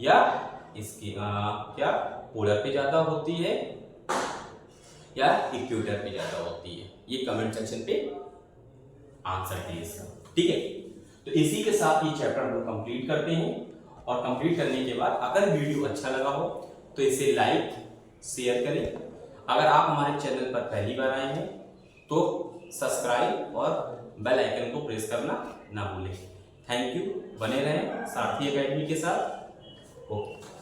या इसकी क्या पोलर पे ज्यादा होती है या इक्वेटर पे ज्यादा होती है? ये कमेंट सेक्शन पे आंसर दिए इसका, ठीक है। तो इसी के साथ ये चैप्टर हम लोग कंप्लीट करते हैं, और कंप्लीट करने के बाद अगर वीडियो अच्छा लगा हो तो इसे लाइक शेयर करें। अगर आप हमारे चैनल पर पहली बार आए हैं तो सब्सक्राइब और बेल आइकन को प्रेस करना ना भूलें। थैंक यू, बने रहें सारथी एकेडमी के साथ। ओके।